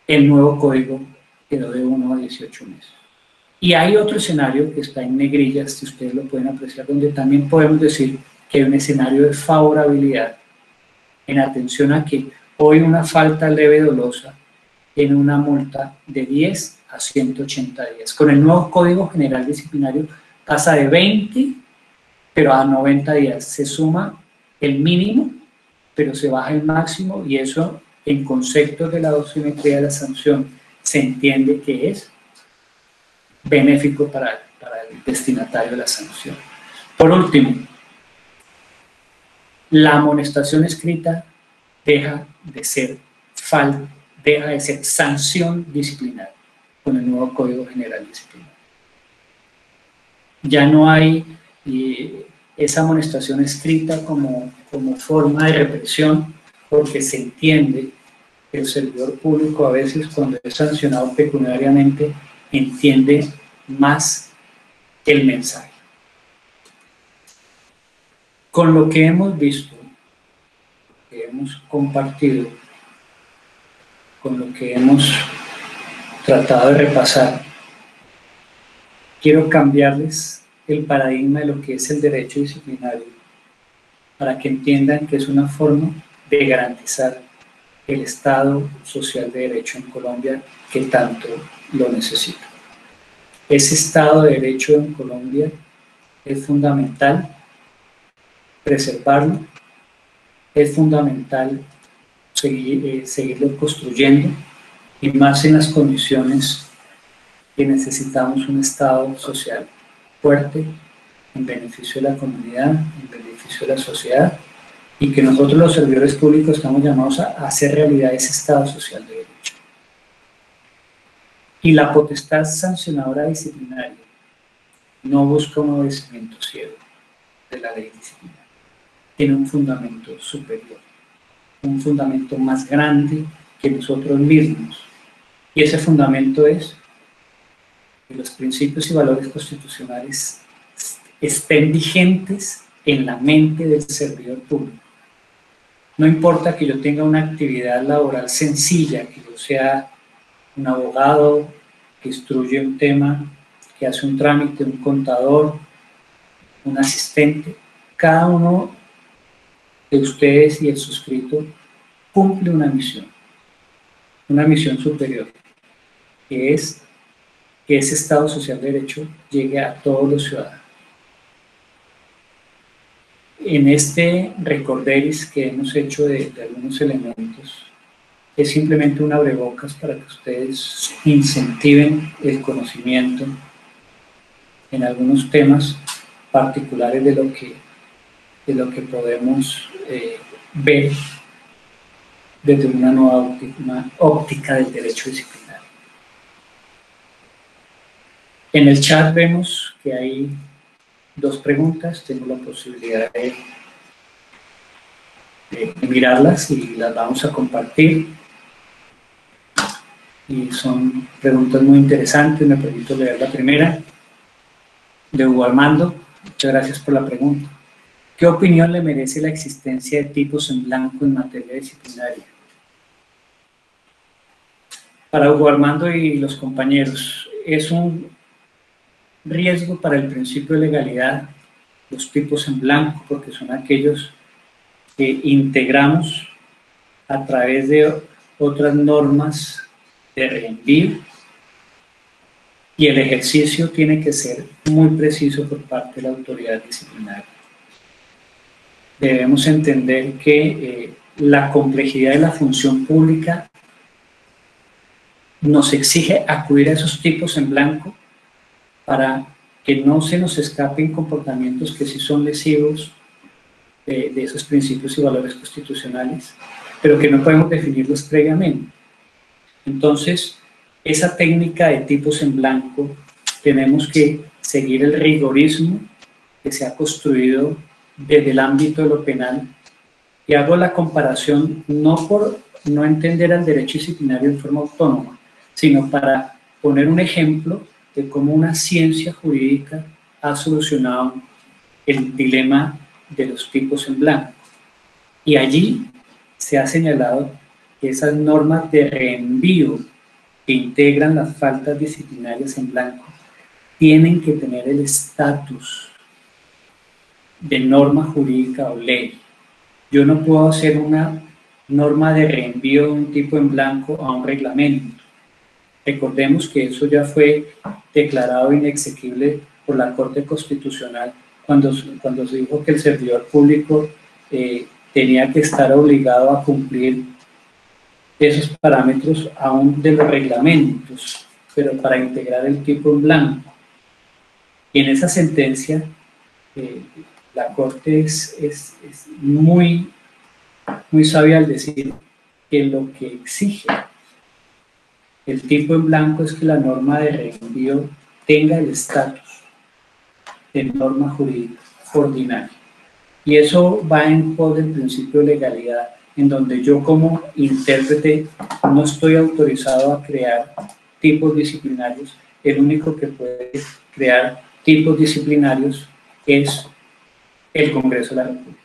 El nuevo código quedó de 1 a 18 meses. Y hay otro escenario que está en negrillas, si ustedes lo pueden apreciar, donde también podemos decir que hay un escenario de favorabilidad en atención a que hoy una falta leve dolosa tiene una multa de 10 a 180 días. Con el nuevo Código General Disciplinario pasa de 20, pero a 90 días. Se suma el mínimo, pero se baja el máximo, y eso, en conceptos de la dosimetría de la sanción, se entiende que es benéfico para el destinatario de la sanción. Por último, la amonestación escrita deja de ser sanción disciplinaria con el nuevo Código General Disciplinario. Ya no hay esa amonestación escrita como forma de represión, porque se entiende que el servidor público a veces, cuando es sancionado pecuniariamente, entiende más el mensaje. Con lo que hemos visto, que hemos compartido, con lo que hemos tratado de repasar, quiero cambiarles el paradigma de lo que es el derecho disciplinario, para que entiendan que es una forma de garantizar el Estado social de derecho en Colombia, que tanto lo necesita. Ese Estado de derecho en Colombia es fundamental preservarlo, es fundamental seguirlo construyendo, y más en las condiciones que necesitamos un Estado social fuerte, en beneficio de la comunidad, en beneficio de la sociedad, y que nosotros los servidores públicos estamos llamados a hacer realidad ese Estado social de derecho. Y la potestad sancionadora disciplinaria no busca un obedecimiento ciego de la ley disciplinaria. Tiene un fundamento superior, un fundamento más grande que nosotros mismos. Y ese fundamento es que los principios y valores constitucionales estén vigentes en la mente del servidor público. No importa que yo tenga una actividad laboral sencilla, que yo sea un abogado que instruye un tema, que hace un trámite, un contador, un asistente. Cada uno de ustedes y el suscrito cumple una misión superior, que es que ese Estado social de derecho llegue a todos los ciudadanos. En este recorderis que hemos hecho de algunos elementos, es simplemente un abrebocas para que ustedes incentiven el conocimiento en algunos temas particulares de lo que podemos ver desde una nueva óptica del derecho disciplinario. En el chat vemos que hay dos preguntas. Tengo la posibilidad de mirarlas y las vamos a compartir. Y son preguntas muy interesantes. Me permito leer la primera, de Hugo Armando. Muchas gracias por la pregunta. ¿Qué opinión le merece la existencia de tipos en blanco en materia disciplinaria? Para Hugo Armando y los compañeros, es un riesgo para el principio de legalidad los tipos en blanco, porque son aquellos que integramos a través de otras normas de reenvío, y el ejercicio tiene que ser muy preciso por parte de la autoridad disciplinaria. Debemos entender que la complejidad de la función pública nos exige acudir a esos tipos en blanco para que no se nos escapen comportamientos que sí son lesivos de esos principios y valores constitucionales, pero que no podemos definirlos previamente. Entonces, esa técnica de tipos en blanco, tenemos que seguir el rigorismo que se ha construido desde el ámbito de lo penal, y hago la comparación no por no entender al derecho disciplinario en forma autónoma, sino para poner un ejemplo de cómo una ciencia jurídica ha solucionado el dilema de los tipos en blanco. Y allí se ha señalado que esas normas de reenvío que integran las faltas disciplinarias en blanco tienen que tener el estatus de norma jurídica o ley. Yo no puedo hacer una norma de reenvío de un tipo en blanco a un reglamento. Recordemos que eso ya fue declarado inexequible por la Corte Constitucional cuando se dijo que el servidor público tenía que estar obligado a cumplir esos parámetros aún de los reglamentos, pero para integrar el tipo en blanco. Y en esa sentencia, la Corte es muy sabia al decir que lo que exige el tipo en blanco es que la norma de reenvío tenga el estatus de norma jurídica ordinaria. Y eso va en pos del principio de legalidad, en donde yo como intérprete no estoy autorizado a crear tipos disciplinarios. El único que puede crear tipos disciplinarios es el Congreso de la República.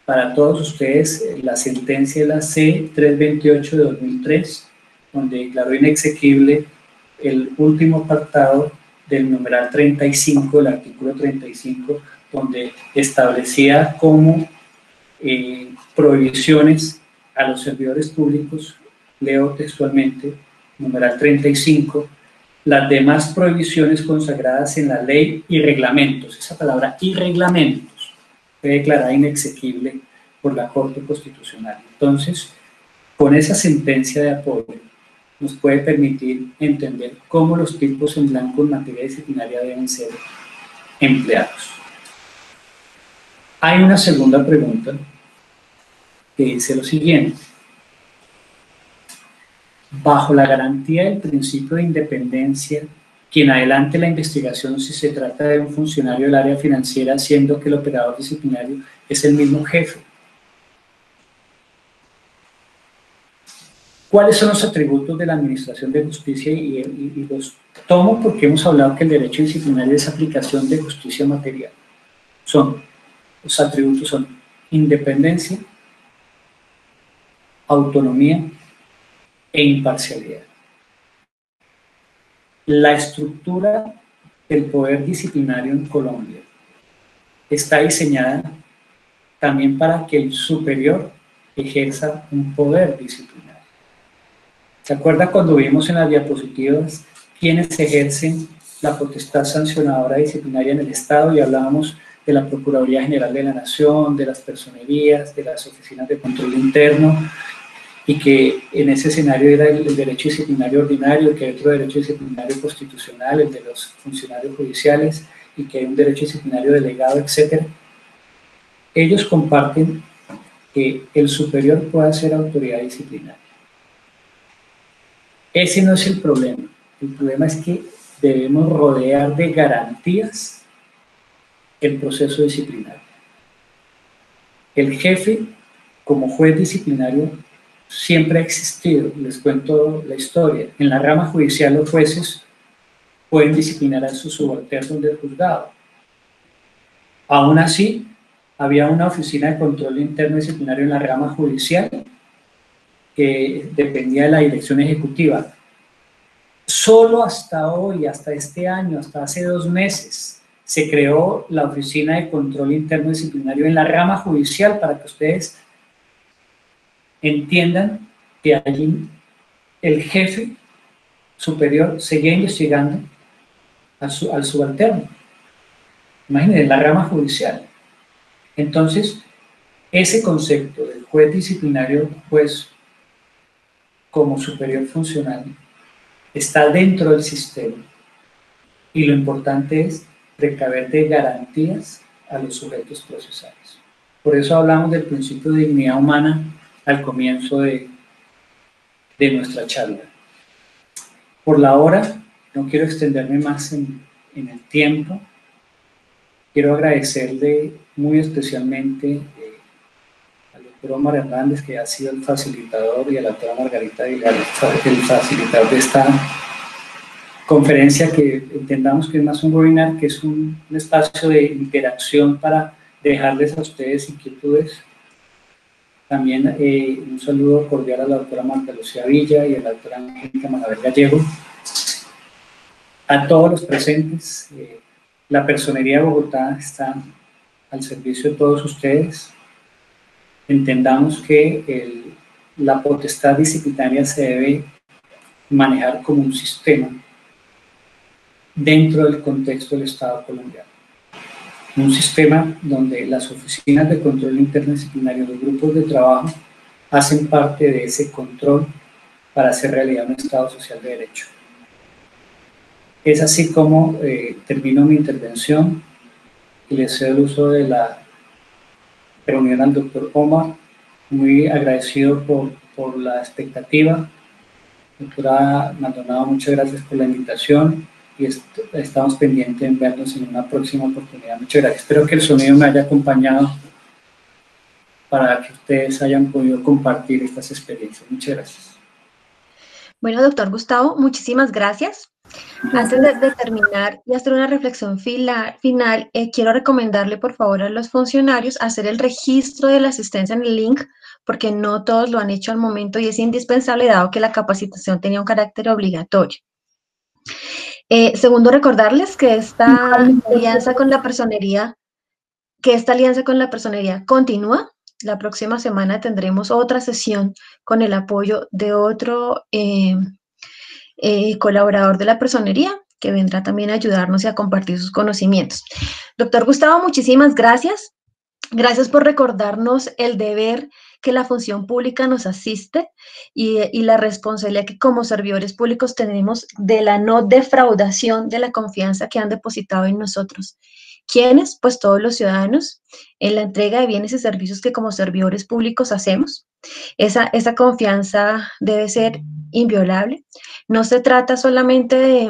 Para todos ustedes, la sentencia de la C-328 de 2003, donde declaró inexequible el último apartado del numeral 35, del artículo 35, donde establecía como prohibiciones a los servidores públicos, leo textualmente, numeral 35, las demás prohibiciones consagradas en la ley y reglamentos. Esa palabra y reglamentos fue declarada inexequible por la Corte Constitucional. Entonces, con esa sentencia de apoyo, nos puede permitir entender cómo los tipos en blanco en materia disciplinaria deben ser empleados. Hay una segunda pregunta que dice lo siguiente: bajo la garantía del principio de independencia, quien adelante la investigación si se trata de un funcionario del área financiera, siendo que el operador disciplinario es el mismo jefe. ¿Cuáles son los atributos de la Administración de Justicia? Y los tomo porque hemos hablado que el derecho disciplinario es aplicación de justicia material. Los atributos son independencia, autonomía e imparcialidad. La estructura del poder disciplinario en Colombia está diseñada también para que el superior ejerza un poder disciplinario. ¿Se acuerda cuando vimos en las diapositivas quiénes ejercen la potestad sancionadora disciplinaria en el Estado y hablábamos de la Procuraduría General de la Nación, de las personerías, de las oficinas de control interno, y que en ese escenario era el derecho disciplinario ordinario, que hay otro derecho disciplinario constitucional, el de los funcionarios judiciales, y que hay un derecho disciplinario delegado, etc. Ellos comparten que el superior pueda ser autoridad disciplinaria. Ese no es el problema es que debemos rodear de garantías el proceso disciplinario. El jefe, como juez disciplinario, siempre ha existido. Les cuento la historia. En la rama judicial los jueces pueden disciplinar a sus subalternos del juzgado. Aún así, había una oficina de control interno disciplinario en la rama judicial que dependía de la dirección ejecutiva. Solo hasta hoy, hasta este año, hasta hace 2 meses, se creó la Oficina de Control Interno Disciplinario en la rama judicial, para que ustedes entiendan que allí el jefe superior seguía investigando al subalterno. Imagínense, en la rama judicial. Entonces, ese concepto del juez disciplinario, juez como superior funcional, está dentro del sistema, y lo importante es recabar de garantías a los sujetos procesales. Por eso hablamos del principio de dignidad humana al comienzo de nuestra charla. Por la hora, no quiero extenderme más en el tiempo. Quiero agradecerle muy especialmente al doctor Omar Hernández, que ha sido el facilitador, y a la doctora Margarita Vilar, el facilitador de esta conferencia, que entendamos que es más un webinar, que es un espacio de interacción para dejarles a ustedes inquietudes. También un saludo cordial a la doctora Marta Lucía Villa y a la doctora Angélica Manabel Gallego. A todos los presentes, la Personería de Bogotá está al servicio de todos ustedes. Entendamos que la potestad disciplinaria se debe manejar como un sistema dentro del contexto del Estado colombiano. Un sistema donde las oficinas de control interdisciplinario, los grupos de trabajo, hacen parte de ese control para hacer realidad un Estado social de derecho. Es así como termino mi intervención y le cedo el uso de la reunión al doctor Omar, muy agradecido por la expectativa. Doctora Maldonado, muchas gracias por la invitación y estamos pendientes en vernos en una próxima oportunidad. Muchas gracias. Espero que el sonido me haya acompañado para que ustedes hayan podido compartir estas experiencias. Muchas gracias. Bueno, doctor Gustavo, muchísimas gracias. Antes de terminar y hacer una reflexión final, quiero recomendarle por favor a los funcionarios hacer el registro de la asistencia en el link, porque no todos lo han hecho al momento y es indispensable dado que la capacitación tenía un carácter obligatorio. Segundo, recordarles que esta alianza con la personería continúa. La próxima semana tendremos otra sesión con el apoyo de otro colaborador de la personería, que vendrá también a ayudarnos y a compartir sus conocimientos. Doctor Gustavo, muchísimas gracias. Gracias por recordarnos el deber que la función pública nos asiste y la responsabilidad que como servidores públicos tenemos de la no defraudación de la confianza que han depositado en nosotros. ¿Quiénes? Pues todos los ciudadanos, en la entrega de bienes y servicios que como servidores públicos hacemos. Esa confianza debe ser inviolable. No se trata solamente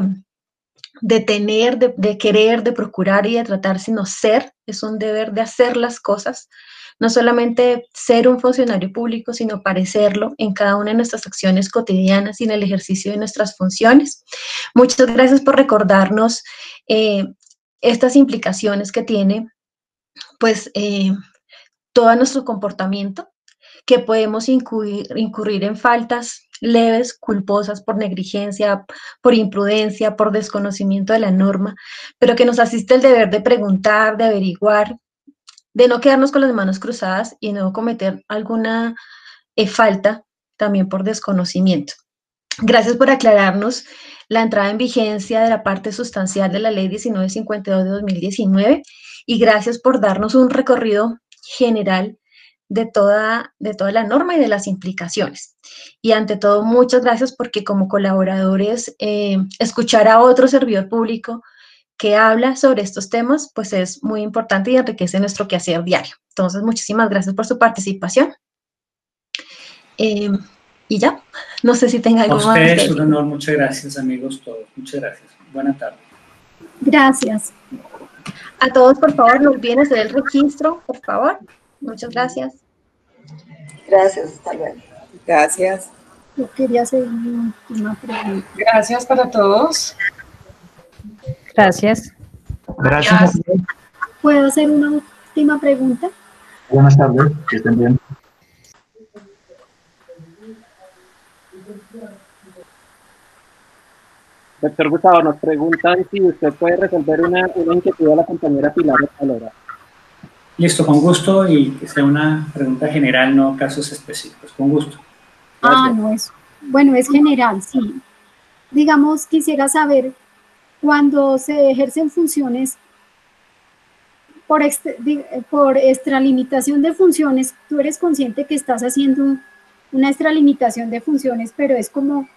de tener, de querer, de procurar y de tratar, sino ser. Es un deber de hacer las cosas. No solamente ser un funcionario público, sino parecerlo en cada una de nuestras acciones cotidianas y en el ejercicio de nuestras funciones. Muchas gracias por recordarnos estas implicaciones que tiene, pues, todo nuestro comportamiento, que podemos incurrir en faltas leves, culposas por negligencia, por imprudencia, por desconocimiento de la norma, pero que nos asiste el deber de preguntar, de averiguar, de no quedarnos con las manos cruzadas y no cometer alguna falta también por desconocimiento. Gracias por aclararnos la entrada en vigencia de la parte sustancial de la Ley 1952 de 2019 y gracias por darnos un recorrido general de toda la norma y de las implicaciones. Y ante todo, muchas gracias porque como colaboradores, escuchar a otro servidor público que habla sobre estos temas, pues es muy importante y enriquece nuestro quehacer diario. Entonces, muchísimas gracias por su participación. Y ya, no sé si tenga algo más. A ustedes un honor, muchas gracias amigos todos, muchas gracias. Buenas tardes. Gracias. A todos, por favor, no olviden hacer el registro, por favor. Muchas gracias. Gracias, hasta luego. Gracias. Yo quería hacer una pregunta. Gracias para todos. Gracias. Gracias. ¿Puedo hacer una última pregunta? Buenas tardes, que estén bien. Doctor Gustavo, nos preguntan si usted puede resolver una inquietud de la compañera Pilar Valora. Listo, con gusto, y que sea una pregunta general, no casos específicos. Con gusto. Ah, no es. Bueno, es general, sí. Digamos, quisiera saber, cuando se ejercen funciones por extralimitación de funciones, tú eres consciente que estás haciendo una extralimitación de funciones, pero es como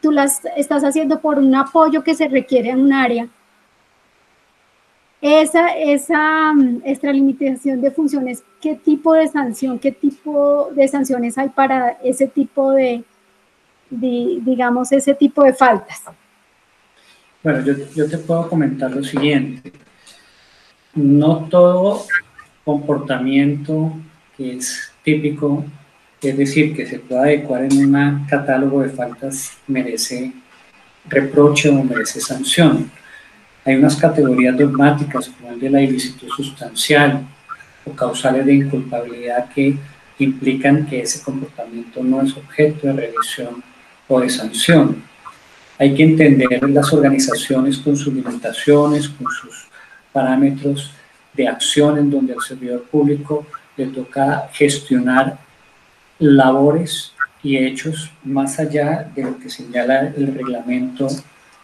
tú las estás haciendo por un apoyo que se requiere en un área. Esa extralimitación de funciones, ¿qué tipo de sanciones hay para ese tipo digamos, ese tipo de faltas? Bueno, yo te puedo comentar lo siguiente. No todo comportamiento que es típico, es decir, que se pueda adecuar en un catálogo de faltas, merece reproche o merece sanción. Hay unas categorías dogmáticas, como el de la ilicitud sustancial o causales de inculpabilidad, que implican que ese comportamiento no es objeto de revisión o de sanción. Hay que entender las organizaciones con sus limitaciones, con sus parámetros de acción, en donde al servidor público le toca gestionar labores y hechos más allá de lo que señala el reglamento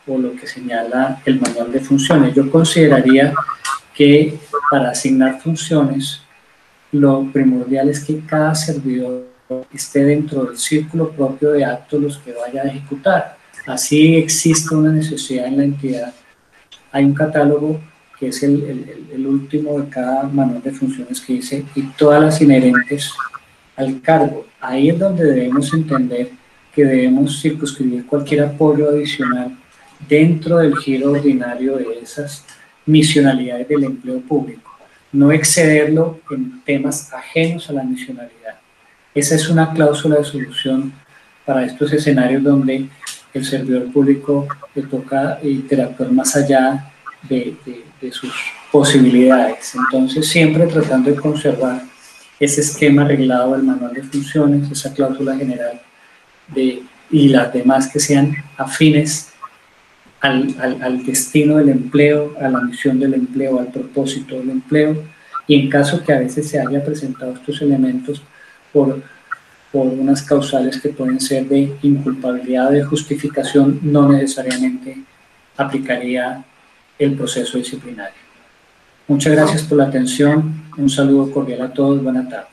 o lo que señala el manual de funciones. Yo consideraría que para asignar funciones, lo primordial es que cada servidor esté dentro del círculo propio de actos los que vaya a ejecutar. Así existe una necesidad en la entidad. Hay un catálogo que es el último de cada manual de funciones, que dice y todas las inherentes al cargo. Ahí es donde debemos entender que debemos circunscribir cualquier apoyo adicional dentro del giro ordinario de esas misionalidades del empleo público, no excederlo en temas ajenos a la misionalidad. Esa es una cláusula de solución para estos escenarios donde el servidor público le toca interactuar más allá de sus posibilidades. Entonces, siempre tratando de conservar ese esquema arreglado del manual de funciones, esa cláusula general y las demás que sean afines al destino del empleo, a la misión del empleo, al propósito del empleo, y en caso que a veces se haya presentado estos elementos por unas causales que pueden ser de inculpabilidad o de justificación, no necesariamente aplicaría el proceso disciplinario. Muchas gracias por la atención, un saludo cordial a todos, buena tarde.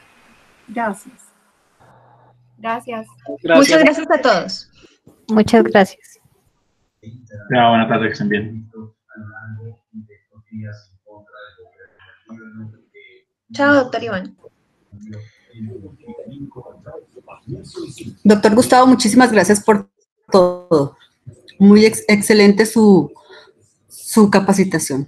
Gracias. Gracias. Gracias. Muchas gracias a todos. Muchas gracias. Buenas tardes, que estén bien. Chao, doctor Iván. Doctor Gustavo, muchísimas gracias por todo. Muy excelente su capacitación.